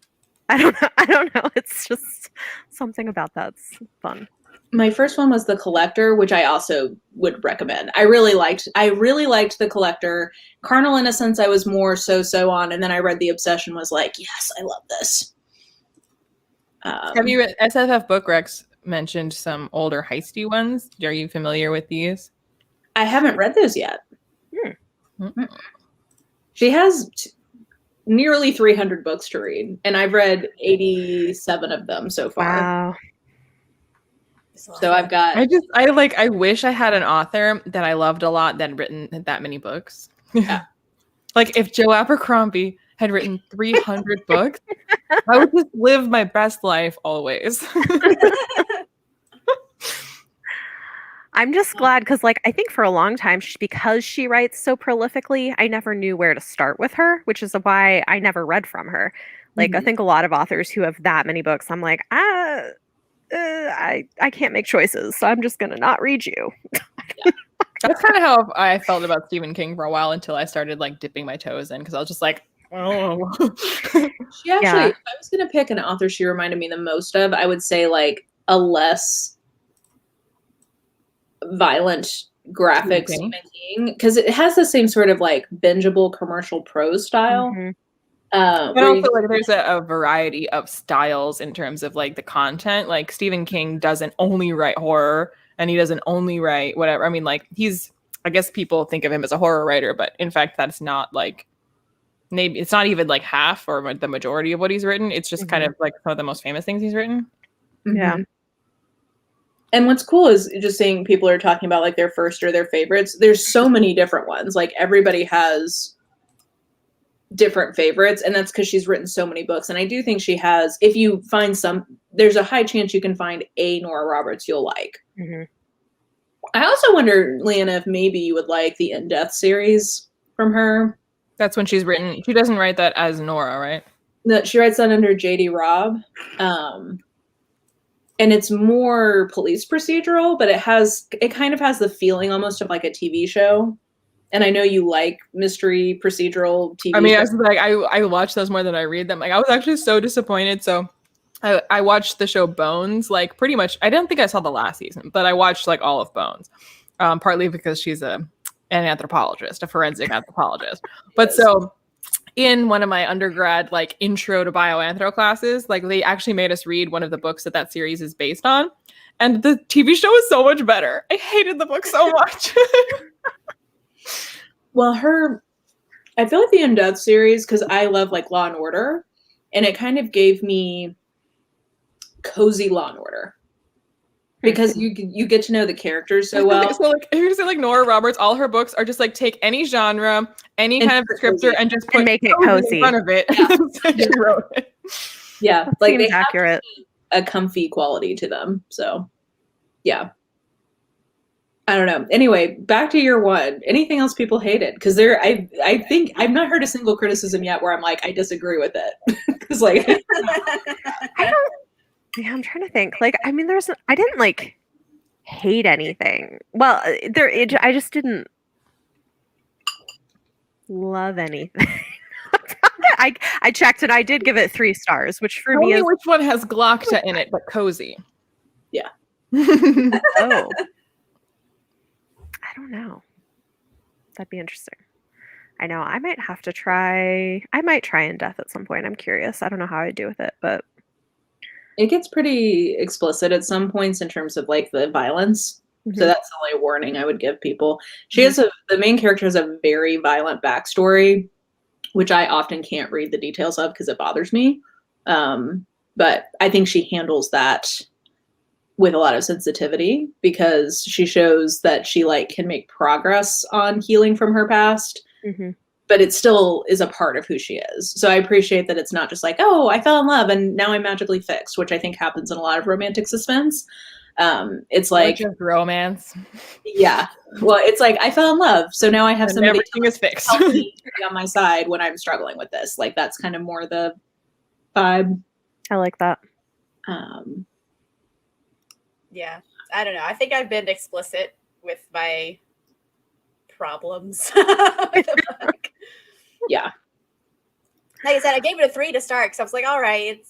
I don't know. It's just something about that's fun. My first one was The Collector, which I also would recommend. I really liked The Collector. Carnal Innocence, I was more so on, and then I read The Obsession, was like, yes, I love this. Have you read SFF Book Recs mentioned some older heisty ones? Are you familiar with these? I haven't read those yet. She has nearly 300 books to read, and I've read 87 of them so far. Wow. So I've got. I wish I had an author that I loved a lot that had written that many books. Yeah. Like if Joe Abercrombie had written 300 books, I would just live my best life always. I'm just glad because, like, I think for a long time, because she writes so prolifically, I never knew where to start with her, which is why I never read from her. Like, I think a lot of authors who have that many books, I'm like, I can't make choices, so I'm just gonna not read you. That's kind of how I felt about Stephen King for a while until I started like dipping my toes in because I was just like, oh. She actually, if I was gonna pick an author she reminded me the most of, I would say like a less violent graphic Stephen King, because it has the same sort of like bingeable commercial prose style. But also, like, there's a variety of styles in terms of like the content. Like Stephen King doesn't only write horror, and he doesn't only write whatever. I mean, like I guess people think of him as a horror writer, but in fact, that's not like, maybe it's not even like half or the majority of what he's written. It's just kind of like some of the most famous things he's written. Yeah. And what's cool is just seeing people are talking about like their first or their favorites. There's so many different ones. Like everybody has different favorites, and that's because she's written so many books. And I do think she has, if you find there's a high chance you can find a Nora Roberts you'll like. I also wonder, Leanna, if maybe you would like the In Death series from her. That's when she's written. She doesn't write that as Nora, right? No, she writes that under J.D. Robb. And it's more police procedural, but it kind of has the feeling almost of like a TV show. And I know you like mystery procedural TV. I mean, I watch those more than I read them. Like, I was actually so disappointed. So I watched the show Bones, like pretty much. I don't think I saw the last season, but I watched like all of Bones, partly because she's an anthropologist, a forensic anthropologist. But so in one of my undergrad like intro to bioanthro classes, like they actually made us read one of the books that series is based on, and the TV show is so much better. I hated the book so much. Well, I feel like the In Death series, because I love like Law and Order, and it kind of gave me cozy Law and Order because you get to know the characters so well. So like, if you say like Nora Roberts, all her books are just like take any genre, any kind of descriptor, and just put make it cozy in front of it. Yeah. She wrote it. Yeah, like they accurate. have a comfy quality to them. So, yeah. I don't know. Anyway, back to your one. Anything else people hated? Because I think I've not heard a single criticism yet where I'm like, I disagree with it. Because like, I don't. Yeah, I'm trying to think. Like, I mean, I didn't like hate anything. Well, I just didn't love anything. I checked and I did give it 3 stars, which for Tell me me is which one has Glockta in it, but cozy. Yeah. oh. I don't know. That'd be interesting. I know. I might try In Death at some point. I'm curious. I don't know how I'd do with it, but It gets pretty explicit at some points in terms of like the violence. So that's the only warning I would give people. The main character has a very violent backstory, which I often can't read the details of because it bothers me. But I think she handles that with a lot of sensitivity because she shows that she like can make progress on healing from her past, but it still is a part of who she is. So I appreciate that it's not just like, oh, I fell in love and now I'm magically fixed, which I think happens in a lot of romantic suspense. It's like just romance. Yeah. Well, it's like I fell in love, so now I have And somebody everything is fixed. help me to be on my side when I'm struggling with this. Like that's kind of more the vibe. I like that. Yeah, I don't know. I think I've been explicit with my problems. With the book. Yeah. Like I said, I gave it a 3 to start because I was like, all right,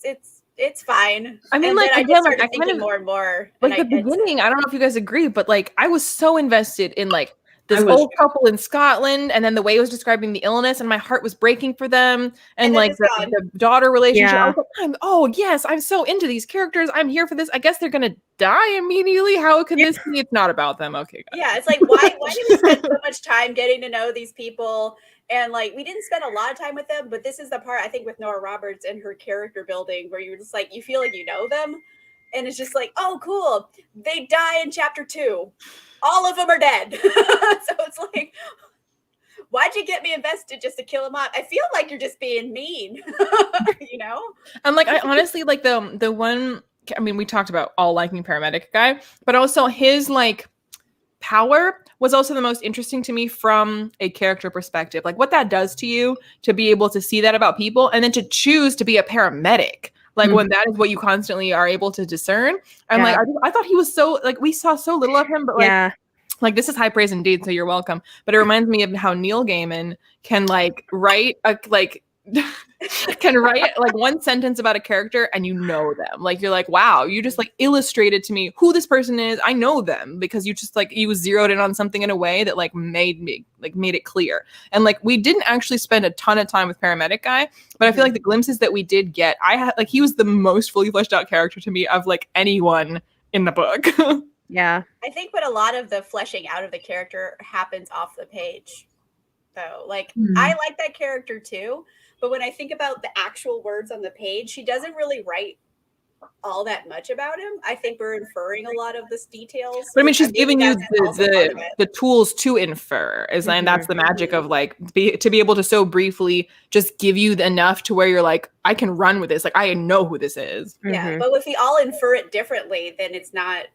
it's fine. I mean, and like, then I again, just like, started I kind thinking of- more and more. Like and the beginning, I don't know if you guys agree, but like I was so invested in like this I was old couple in Scotland, and then the way it was describing the illness, and my heart was breaking for them, and then like it's the, gone. the daughter relationship. I Yeah. was like, oh yes, I'm so into these characters. I'm here for this. I guess they're gonna die immediately. How could this be? It's not about them. Okay, guys. Yeah, it's like why did we spend so much time getting to know these people? And like we didn't spend a lot of time with them, but this is the part I think with Nora Roberts and her character building where you're just like you feel like you know them, and it's just like, oh cool, they die in chapter 2. All of them are dead. So it's like, why'd you get me invested just to kill them off? I feel like you're just being mean, you know? And like I honestly like the one. I mean, we talked about all liking paramedic guy, but also his like power was also the most interesting to me from a character perspective. Like what that does to you to be able to see that about people and then to choose to be a paramedic. Like when that is what you constantly are able to discern. And like I thought he was so like we saw so little of him, but like this is high praise indeed, so you're welcome. But it reminds me of how Neil Gaiman can like write a like can write like one sentence about a character and you know them. Like you're like, wow, you just like illustrated to me who this person is. I know them because you just like you zeroed in on something in a way that like made it clear. And like we didn't actually spend a ton of time with paramedic guy, but I feel like the glimpses that we did get, I had like he was the most fully fleshed out character to me of like anyone in the book. Yeah. I think what a lot of the fleshing out of the character happens off the page, though. Like I like that character too, but when I think about the actual words on the page, she doesn't really write all that much about him. I think we're inferring a lot of this details. But I mean, she's Maybe giving you that's also part of it. the tools to infer, and that's the magic of like to be able to so briefly just give you enough to where you're like, I can run with this. Like I know who this is. Yeah, but if we all infer it differently, then it's not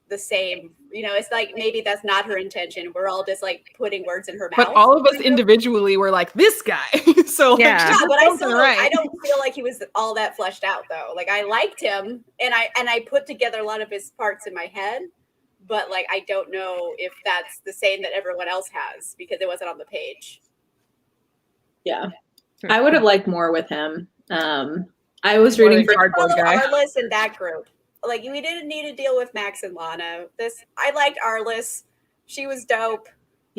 the same. You know, it's like maybe that's not her intention. We're all just like putting words in her mouth. But all of us individually were like, this guy. So like, Yeah. Yeah, but I still right. I don't feel like he was all that fleshed out though. Like I liked him and I put together a lot of his parts in my head, but like I don't know if that's the same that everyone else has because it wasn't on the page. Yeah. I would have liked more with him. I was reading for Cardboard Follow guy. Arliss and that group. Like we didn't need to deal with Max and Lana. I liked Arliss. She was dope.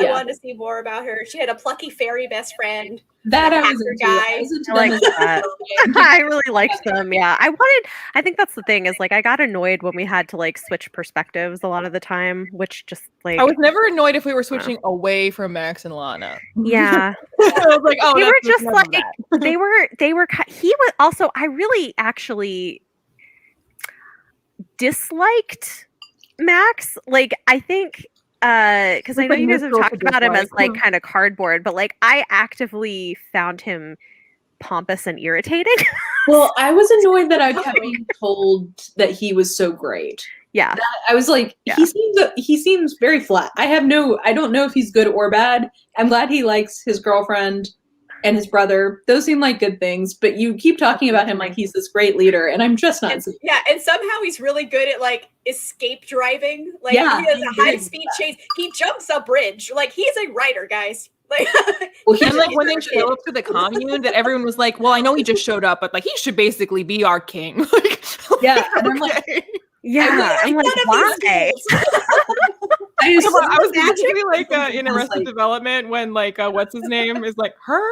I Yeah. wanted to see more about her. She had a plucky fairy best friend. that. I was hacker into. guy. I was into I like them that. as- I really liked them. Yeah. I think that's the thing is like I got annoyed when we had to like switch perspectives a lot of the time, which just like I was never annoyed if we were switching away from Max and Lana. yeah. I was like, oh, They were that's just enough like of that. they were he was also I really actually disliked Max. Like I think because I know like you guys have neutral to talked about him as dislike. like kind of cardboard, but like I actively found him pompous and irritating. Well, I was annoyed that I kept being told that he was so great. Yeah. I was like, Yeah. he seems very flat. I don't know if he's good or bad. I'm glad he likes his girlfriend and his brother. Those seem like good things, but you keep talking about him like he's this great leader, and I'm just not. And somehow he's really good at like escape driving. Like Yeah, he has he's a very high good speed at that. chase. He jumps a bridge. Like he's a writer, guys. Like, Well, And like when they showed up to the commune, that everyone was like, "Well, I know he just showed up, but like he should basically be our king." Like, yeah, and I'm like, okay. Yeah, I'm like, none of why? these schools. I Yeah, assume but I was Magic? basically like in I was Arrested like- Development when like what's his name is like her.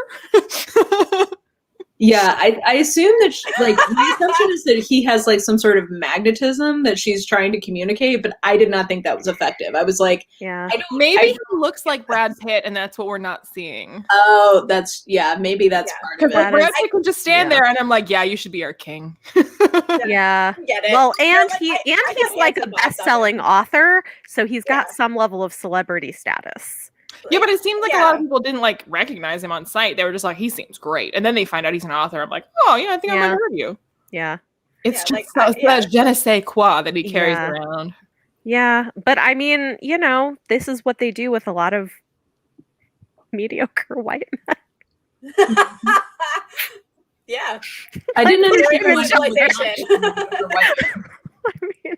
yeah, I assume that like my assumption is that he has like some sort of magnetism that she's trying to communicate, but I did not think that was effective. I was like, Yeah. I don't. Maybe I- he looks like Brad Pitt, and that's what we're not seeing. oh, that's maybe that's Yeah. part of Because it. like That Brad is- Pitt could just stand yeah. there, and I'm like, yeah, you should be our king. Yeah. Get it. Well, You're and like, he I and got he's like a handsome vibes of best-selling him. author, so he's got Yeah. some level of celebrity status. Yeah, but it seems like a lot of Yeah. people didn't like recognize him on sight. They were just like, he seems great, and then they find out he's an author. I'm like, oh yeah, I think I might Yeah. have heard you. Yeah. It's Yeah, just like, that je ne sais quoi that he carries Yeah. around. Yeah, but I mean, you know, this is what they do with a lot of mediocre white men. Yeah. I didn't understand Very why much that was realization. I mean,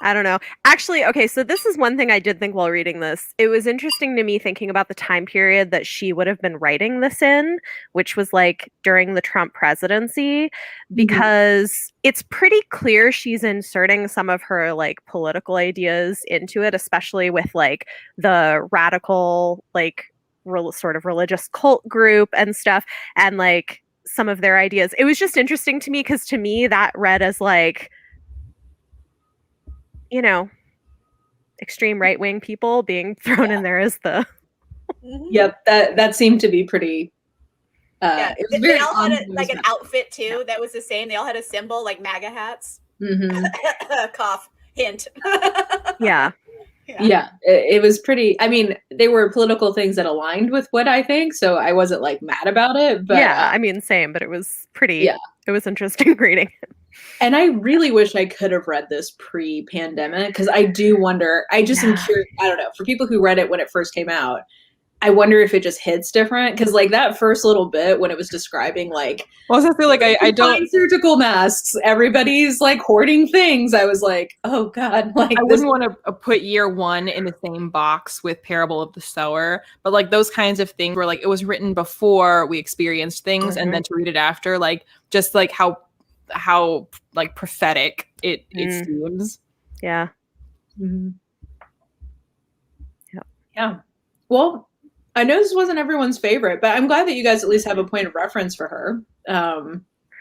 I don't know. Actually, okay, so this is one thing I did think while reading this. It was interesting to me thinking about the time period that she would have been writing this in, which was like during the Trump presidency, because it's pretty clear she's inserting some of her like political ideas into it, especially with like the radical, like sort of religious cult group and stuff, and like some of their ideas. It was just interesting to me because to me that read as like, you know, extreme right wing people being thrown in there as the Mhm. Yep, that seemed to be pretty. Yeah. It was They very all had on- like an outfit too that was the same. They all had a symbol like MAGA hats. Mhm. Cough. Hint. yeah. Yeah, it was pretty. I mean, they were political things that aligned with what I think, so I wasn't like mad about it. But Yeah, I mean, same, but it was pretty. Yeah. It was interesting reading. and I really wish I could have read this pre-pandemic because I do wonder. I just am Yeah. curious. I don't know. For people who read it when it first came out, I wonder if it just hits different because like that first little bit when it was describing like Well, I feel like I don't. find surgical masks, everybody's like hoarding things. I was like, oh god, like I this. wouldn't want to put year one in the same box with Parable of the Sower, but like those kinds of things where like it was written before we experienced things, and then to read it after, like just like how like prophetic it seems. Yeah. Mhm. Yep. Yeah. Well, I know this wasn't everyone's favorite, but I'm glad that you guys at least have a point of reference for her.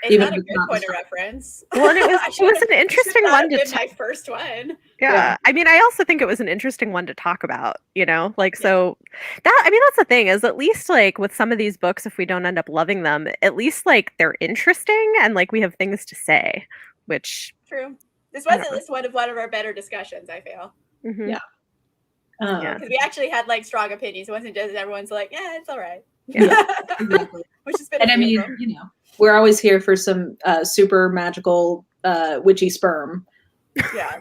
It's Even not a if it's good not point the of story. reference. Well, and it was I it should've- was an interesting should not one have to been my first one. yeah. I mean, I also think it was an interesting one to talk about, you know? Like so that I mean that's the thing is at least like with some of these books if we don't end up loving them, at least like they're interesting and like we have things to say, which True. This I was don't at least one of our better discussions, I feel. mhm. Yeah. Yeah. Because we actually had like strong opinions. It wasn't just everyone's like, yeah, it's all right. Yeah, exactly. Which has been And a I few mean, of them. you know, we're always here for some super magical witchy sperm. Yeah.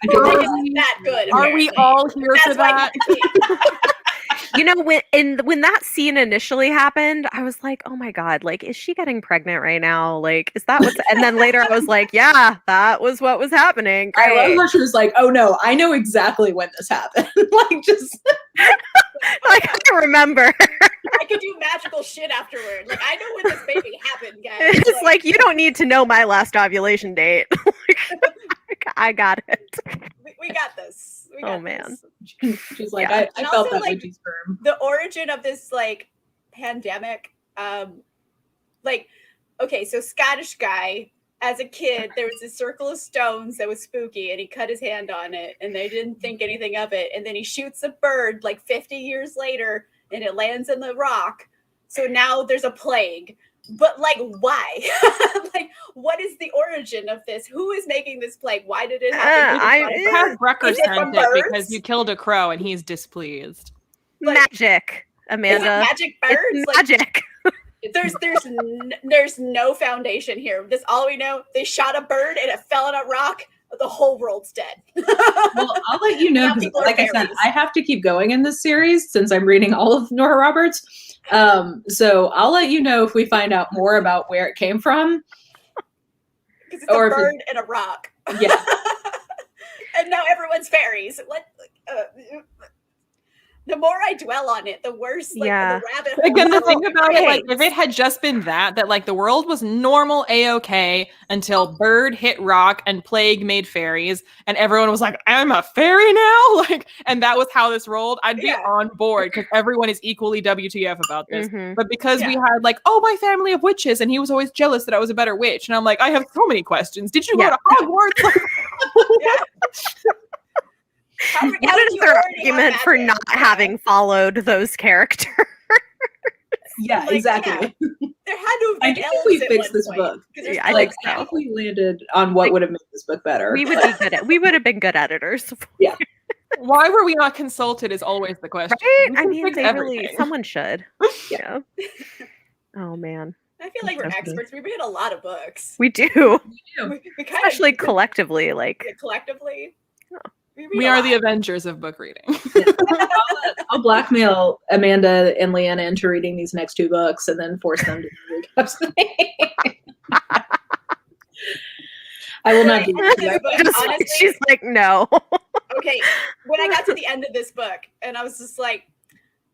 I feel like It's that good. Are we apparently. all here for That's why that? he's the king. You know, when that scene initially happened, I was like, "Oh my god! Like, is she getting pregnant right now? Like, is that what's?" And then later, I was like, "Yeah, that was what was happening." I love Great. how she was like, "Oh no, I know exactly when this happened." Like, just Like, I remember. I could do magical shit afterward. Like I know when this baby happened, guys. It's like you don't need to know my last ovulation date. Like, I got it. we got this. We got Oh, man. this. she's like, Yeah. I And felt also, that like, witchy sperm. The origin of this like pandemic, like okay, so Scottish guy. As a kid, there was this circle of stones that was spooky, and he cut his hand on it, and they didn't think anything of it. And then he shoots a bird like 50 years later, and it lands in the rock. So now there's a plague. But like, why? Like, what is the origin of this? Who is making this plague? Why did it happen? Pat Brucker Is it sent from it birds? because you killed a crow and he's displeased. Like- Magic, Is it Amanda. magic birds? It's Like, magic. there's no foundation here. This all we know. They shot a bird and it fell on a rock. The whole world's dead. Well, I'll let you know Now 'cause people are like I said, fairies. I have to keep going in this series since I'm reading all of Nora Roberts. So I'll let you know if we find out more about where it came from. Because it's Or a if it- bird and a rock. Yeah. And now everyone's fairies. What? the more I dwell on it, the worse. Like Yeah. the rabbit hole. Again, the is. thing about it, like, okay. if it had just been that like the world was normal A-okay until Bird hit rock and Plague made fairies, and everyone was like, I'm a fairy now? Like, and that was how this rolled, I'd be Yeah. on board because everyone is equally WTF about this. Mhm. But because we Yeah. had like, oh, my family of witches, and he was always jealous that I was a better witch. And I'm like, I have so many questions. Did you Yeah. go to Hogwarts? Like, Yeah. How What did is you their already have argument for magic? not having followed those characters? Yeah, Like, exactly. There had to have I been do think elves we at fixed one this point, book. 'cause there's Yeah, I Like, think I so. think we landed on what would have made this book better. We would be good at. We would have been good editors, why were we not consulted is always the question. right? We I can mean, fix they really. everything. Someone should. Yeah. Oh man, I feel like we're Okay. experts. We read a lot of books. we do, We kind especially of collectively. Like, collectively. Oh. We, read We a are lot. the Avengers of book reading. I'll blackmail Amanda and Leanna into reading these next 2 books and then force them to do recaps. I will not do Like, that. but just, honestly, she's like, no. okay, when I got to the end of this book, and I was just like,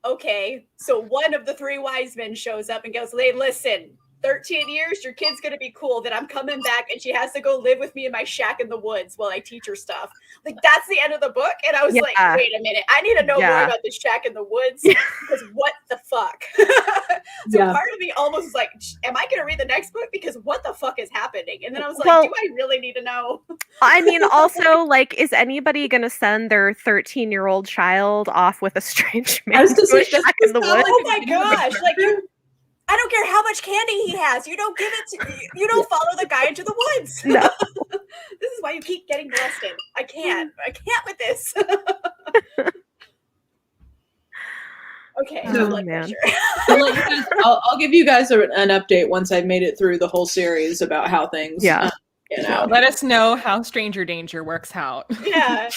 okay, so one of the 3 wise men shows up and goes, hey, listen, 13 years, your kid's gonna be cool, then I'm coming back and she has to go live with me in my shack in the woods while I teach her stuff. Like, that's the end of the book. And I was like, Yeah. wait a minute, I need to know more Yeah. about the shack in the woods, because what the fuck? So Yeah. part of me almost was like, am I gonna read the next book? Because what the fuck is happening? And then I was like, Well- do I really need to know? I mean, also, like, is anybody gonna send their 13-year-old child off with a strange man I was gonna to a say, does shack this in the sound woods? like Oh my gosh, like, I don't care how much candy he has. You don't give it to you don't follow the guy into the woods. No. This is why you keep getting molested. I can't with this. Okay, Oh, blood man. pressure. I'll give you guys an update once I've made it through the whole series about how things Yeah. pan out. Let us know how Stranger Danger works out. Yeah.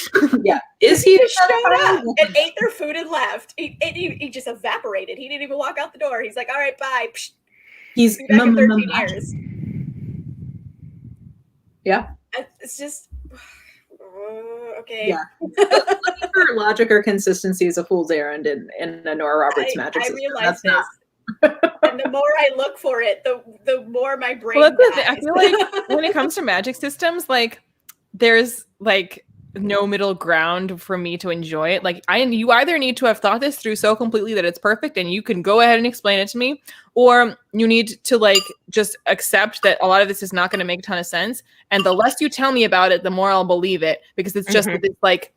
Yeah. Is he He showed up and ate their food and left. He just evaporated. He didn't even walk out the door. He's like, all right, bye. Psh, He's be back in 13 magic. years. Yeah. It's just okay. Yeah. Looking for logic or consistency is a fool's errand in a Nora Roberts magic I system. realize That's this. not. And the more I look for it, the more my brain Well, that's the thing. I dies. feel like when it comes to magic systems, like there's like no middle ground for me to enjoy it. Like you either need to have thought this through so completely that it's perfect and you can go ahead and explain it to me, or you need to like just accept that a lot of this is not going to make a ton of sense. And the less you tell me about it, the more I'll believe it, because it's just this like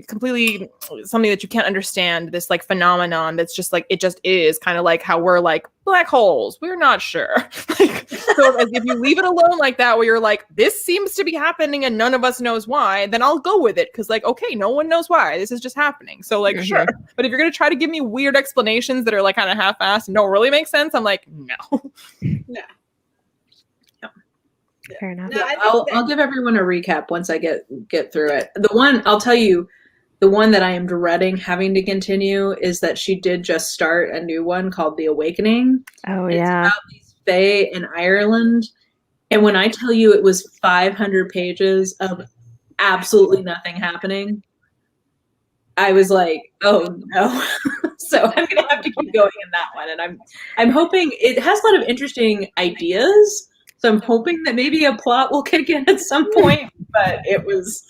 completely something that you can't understand, this like phenomenon that's just like, it just is kind of like how we're like black holes, we're not sure. Like, so if you leave it alone like that, where you're like, this seems to be happening and none of us knows why, then I'll go with it, because like, okay, no one knows why, this is just happening, so like sure. But if you're gonna try to give me weird explanations that are like kind of half-assed and don't really make sense, I'm like, no. Fair enough. No, I think I'll give everyone a recap once I get through it. The one I'll tell you, the one that I am dreading having to continue is that she did just start a new one called The Awakening. Oh, It's yeah. about these fae in Ireland. And when I tell you it was 500 pages of absolutely nothing happening, I was like, oh no. So I'm gonna have to keep going in that one. And I'm hoping it has a lot of interesting ideas. So I'm hoping that maybe a plot will kick in at some point, but it was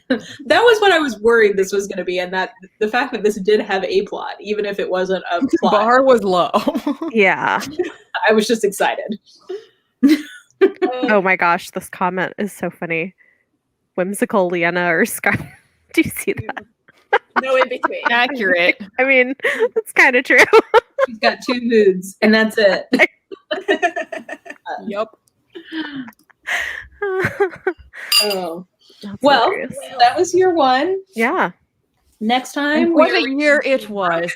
that was what I was worried this was going to be, and that the fact that this did have a plot, even if it wasn't a plot, Bar was low. Yeah. I was just excited. Oh my gosh, this comment is so funny. Whimsical Leanna or Scar. Do you see that? no in between. Accurate. I mean, that's kind of true. She's got 2 moods, and that's it. Yep. Oh, That's well, hilarious. that was year 1. Yeah. Next time, What a year it was.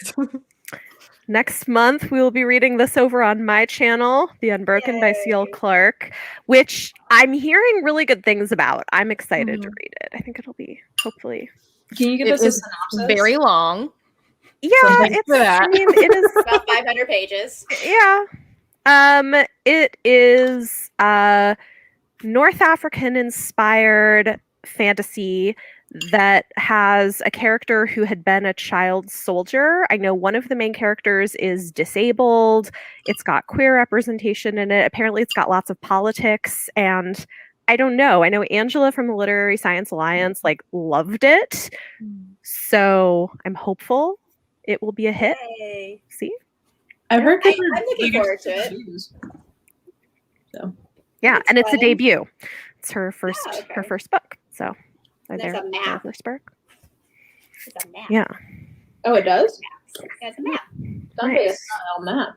Next month, we will be reading this over on my channel, The Unbroken by C.L. Yay. Clarke, which I'm hearing really good things about. I'm excited to read it. I think it'll be, hopefully. Can you give It us a is synopsis? very long. Yeah, thanks it's, for that. I mean, it is, About 500 pages. yeah. It is North African inspired fantasy that has a character who had been a child soldier. I know one of the main characters is disabled. It's got queer representation in it. Apparently, it's got lots of politics. And I don't know. I know Angela from the Literary Science Alliance loved it. So I'm hopeful it will be a hit. Yay. See? I've heard I'm looking forward to it. So Yeah, That's and it's a fun. debut. It's her first okay. her first book. So And there's a map. first book. It's a map. Yeah. oh, it does. Yeah, it's a map. Someday Nice. it's not on map.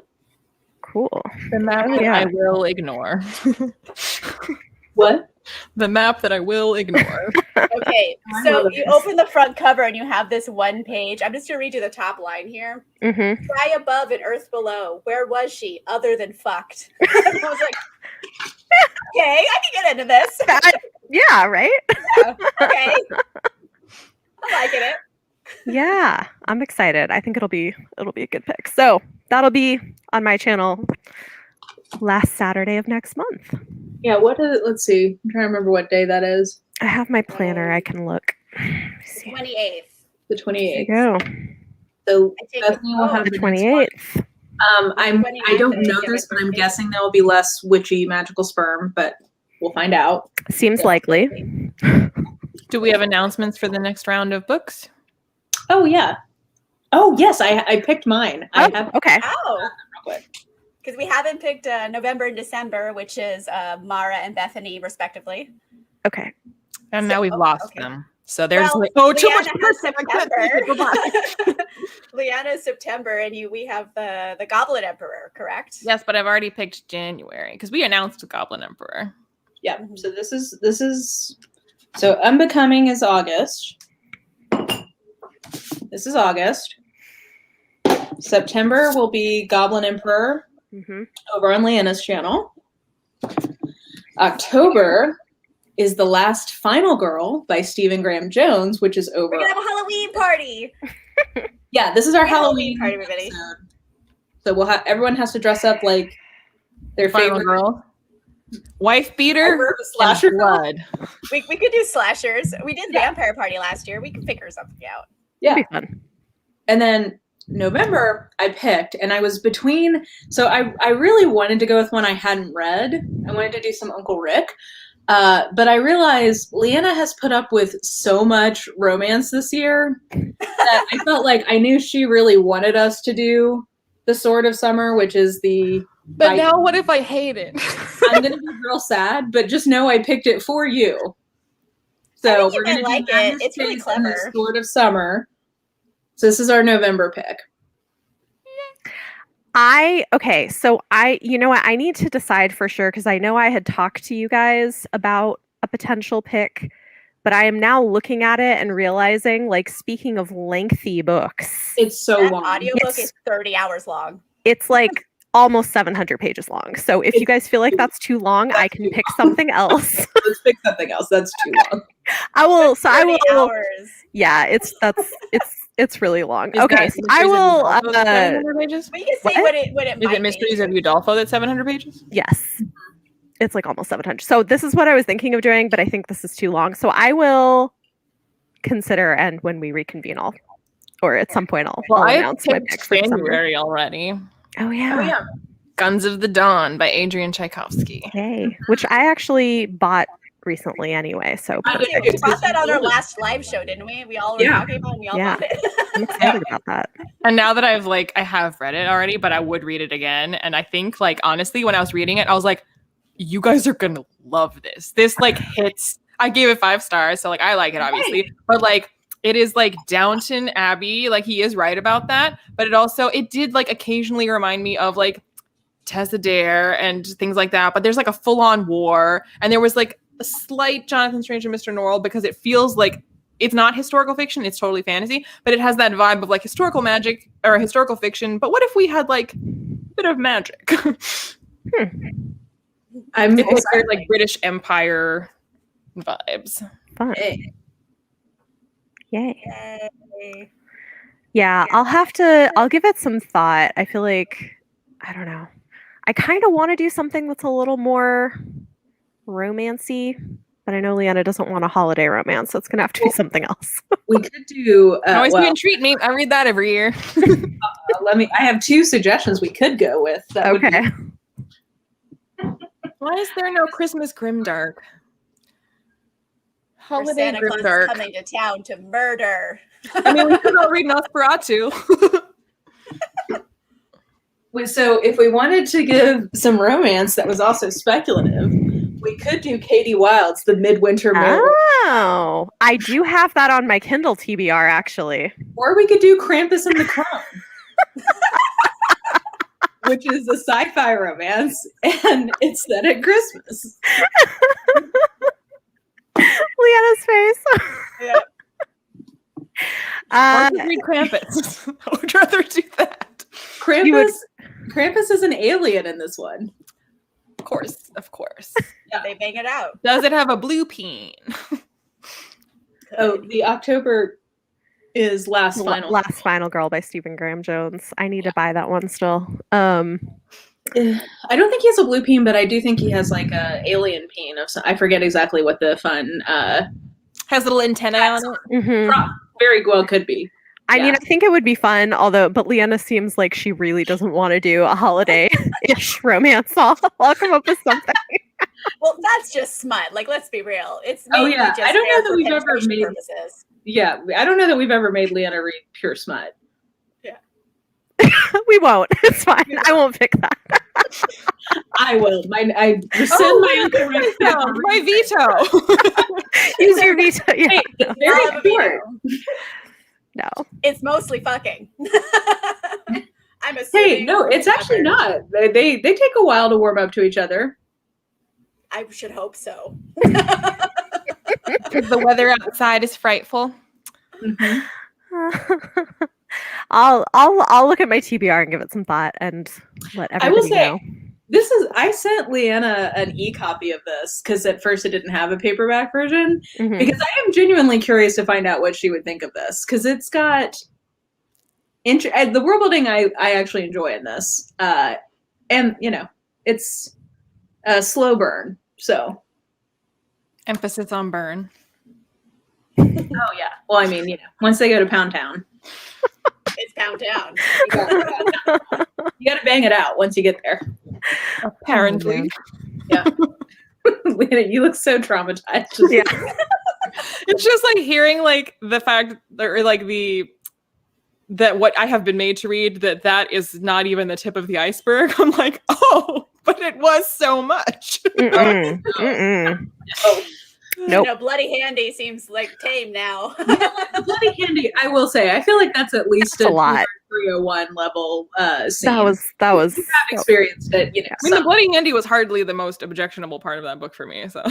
Cool. The map that yeah. I will ignore. What? The map that I will ignore. Okay, I so love you this. open the front cover and you have this one page. I'm just gonna read you the top line here. Mm-hmm. Sky above and earth below. Where was she other than fucked? I was like, okay, I can get into this. Yeah, right? Okay. I'm liking it. Yeah, I'm excited. I think it'll be a good pick. So that'll be on my channel last Saturday of next month. Yeah, what is it? Let's see. I'm trying to remember what day that is. I have my planner. I can look. Let me see. 28th. The There 28th. you go. So I take Bethany will have The the next one. 28th. I don't know this, but I'm guessing there will be less witchy magical sperm, but we'll find out. Seems likely. Do we have announcements for the next round of books? Oh yeah. Oh yes, I picked mine. I Oh, have okay. Oh, real quick. because we haven't picked November and December, which is Mara and Bethany, respectively. Okay. And now we've Oh, lost okay. them. So there's Well, too much Leanna has content. I can't take it. Goodbye. Leanna's September, and we have the Goblin Emperor, correct? Yes, but I've already picked January because we announced the Goblin Emperor. Yeah. So this is so Unbecoming is August. This is August. September will be Goblin Emperor Mm-hmm. over on Leanna's channel. October is The Last Final Girl by Stephen Graham Jones, which is over. We're gonna have a Halloween party. Yeah, this is our Halloween Halloween party, everybody. episode. So we'll have everyone has to dress up like their Final favorite girl. Wife beater favorite and slasher. blood. We could do slashers. We did Vampire Party last year. We can figure something out. Yeah. Be fun. And then November I picked, and I was between. So I really wanted to go with one I hadn't read. I wanted to do some Uncle Rick. But I realized Leanna has put up with so much romance this year that I felt like I knew she really wanted us to do The Sword of Summer, which is the. But now what if I hate it? I'm gonna be real sad, but just know I picked it for you. I So think you we're gonna might like do it. Madness It's really Chase and The clever. Sword of Summer. So this is our November pick. Okay, so you know what, I need to decide for sure because I know I had talked to you guys about a potential pick, but I am now looking at it and realizing, speaking of lengthy books, It's so That long. audiobook Yes. is 30 hours long. it's almost 700 pages long. So if you guys feel like that's too long, I can pick something else. Let's pick something else. That's too long. I will. So I 30 will. hours. Yeah, it's really long. Is Okay, that so I Mysteries of will. Udolpho that's 700 pages? We can What? see what it Is might it Mysteries of Udolpho that's 700 pages? Yes, it's almost 700. So this is what I was thinking of doing, but I think this is too long. So I will consider, and when we reconvene, or at some point, I'll Well, I announce my picked pick for summer. January already. Oh yeah. Oh yeah. Guns of the Dawn by Adrian Tchaikovsky. Yay! Which I actually bought recently anyway. So I did be. We bought that on our last live show, didn't we? We all were Yeah. talking about it and we all Yeah. bought it. I'm excited about that. And now that I have read it already, but I would read it again. And I think honestly, when I was reading it, I was like, you guys are gonna love this. This hits. I gave it 5 stars, so I like it obviously, but it is Downton Abbey. He is right about that, but it did occasionally remind me of Tessa Dare and things like that. But there's a full-on war, and there was a slight Jonathan Strange and Mr. Norrell because it feels it's not historical fiction, it's totally fantasy, but it has that vibe of historical magic or historical fiction. But what if we had a bit of magic? I'm It's very British Empire vibes. Fun. Hey. Yay. Yay. Yeah, I'll give it some thought. I feel like, I don't know. I kind of want to do something that's a little more romancy, but but I know Leanna doesn't want a holiday romance, so it's gonna have to be something else. We could do. Always be Treat Me. I read that every year. I have 2 suggestions we could go with. That would be- Okay. Why is there no Christmas grimdark? Or Holiday Santa Claus is grimdark. coming to town to murder. I mean, we could all read Nosferatu. So if we wanted to give some romance that was also speculative, we could do Katie Wilde's The Midwinter Marauders. Oh, I do have that on my Kindle TBR actually. Or we could do Krampus and the Clown, which is a sci-fi romance, and it's set at Christmas. Leanna's face. Yeah. I would read Krampus. I would rather do that. Krampus is an alien in this one. Of course. Yeah, they bang it out. Does it have a blue peen? Oh, the October is Last Final Girl by Stephen Graham Jones. I need to buy that one still. I don't think he has a blue peen, but I do think he has like a alien peen of some. I forget exactly what the fun Has little antennae on it. Mhm. Very well could be. I mean, I think it would be fun, but Leanna seems like she really doesn't want to do a holiday-ish romance. I'll come up with something. Well, that's just smut. Like, let's be real. It's Oh, mainly yeah. just I don't know there that for we've ever penetration made- purposes. Yeah, I don't know that we've ever made Leanna read pure smut. We won't. It's fine. I won't pick that. I will. I rescind my authority. My veto. Use your veto. Yeah. Hey, it's very short. No. It's mostly fucking. I'm assuming. Hey, no, it's actually not. They take a while to warm up to each other. I should hope so. The weather outside is frightful. Mm-hmm. I'll look at my TBR and give it some thought and let everybody I will say, know. I sent Leanna an e-copy of this because at first it didn't have a paperback version Mhm. because I am genuinely curious to find out what she would think of this because it's got the world building I actually enjoy in this, and it's a slow burn. So Emphasis on burn. oh yeah, well I mean once they go to Pound Town, It's Pound Town. you gotta bang it out once you get there. Apparently. Yeah. Leanna, you look so traumatized. Yeah. It's just like hearing like the fact or like that what I have been made to read that is not even the tip of the iceberg. I'm like, oh, but it was so much. Mm-mm. Mm-mm. Oh, Nope. Bloody Handy seems like tame now. the Bloody Handy, I will say, I feel like that's at least That's a lot. 301 level scene. That was You have experienced it, I mean, the Bloody Handy was hardly the most objectionable part of that book for me. So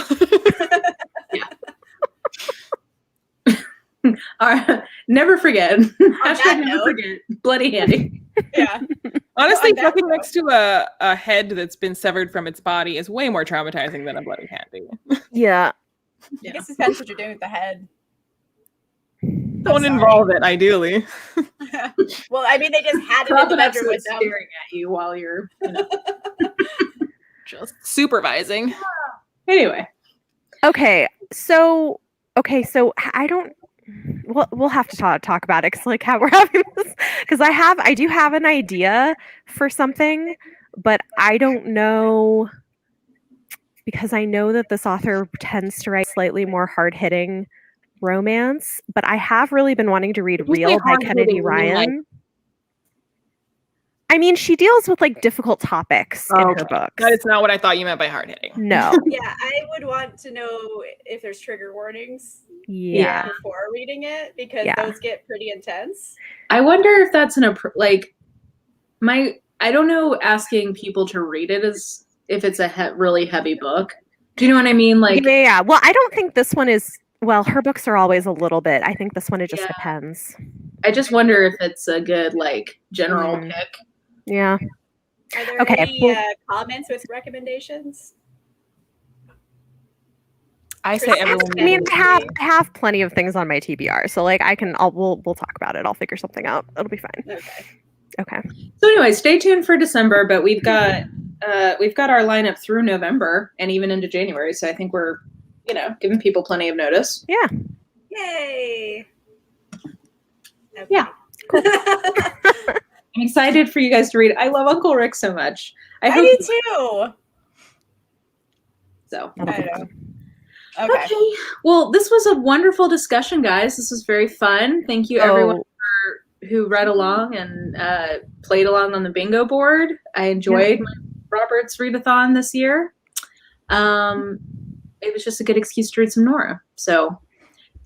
never forget. Hashtag that never note. forget. Bloody Handy. Yeah. honestly, On that fucking note. next to a head that's been severed from its body is way more traumatizing than a Bloody Handy. yeah. I guess it depends what you're doing with the head. Don't involve it, ideally. Well, I mean, they just had it in Prop the it up bedroom so with it's them. staring at you while you're. Just supervising. Anyway, Okay, so I don't. We'll have to talk about it because like how we're having this because I do have an idea for something, but I don't know because I know that this author tends to write slightly more hard-hitting romance, but I have really been wanting to read You say Real by hard-hitting, Kennedy you mean, like- Ryan. I mean, she deals with like difficult topics in her books. That is not what I thought you meant by hard hitting. No. Yeah, I would want to know if there's trigger warnings Yeah. before reading it because Yeah. those get pretty intense. I wonder if that's I don't know. Asking people to read it is if it's a really heavy book. Do you know what I mean? Like, Yeah. Well, I don't think this one is. Well, her books are always a little bit. I think this one it just Yeah. depends. I just wonder if it's a good general Mm. pick. Yeah. Are there Okay, any well- comments with recommendations? I say everyone. I mean, needs I to have plenty of things on my TBR, so like we'll talk about it. I'll figure something out. It'll be fine. Okay. Okay. So anyway, stay tuned for December, but we've got our lineup through November and even into January. So I think we're giving people plenty of notice. Yeah. Yay. Okay. Yeah. I'm excited for you guys to read. I love Uncle Rick so much. I hope do too. so. That'll be I know. fun. Okay. Well, this was a wonderful discussion, guys. This was very fun. Thank you, everyone, who read along and played along on the bingo board. I enjoyed my Roberts readathon this year. It was just a good excuse to read some Nora. So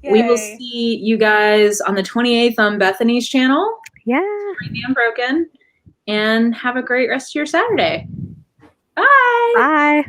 we will Yay. see you guys on the 28th on Bethany's channel. Yeah. Read the Unbroken. And have a great rest of your Saturday. Bye. Bye.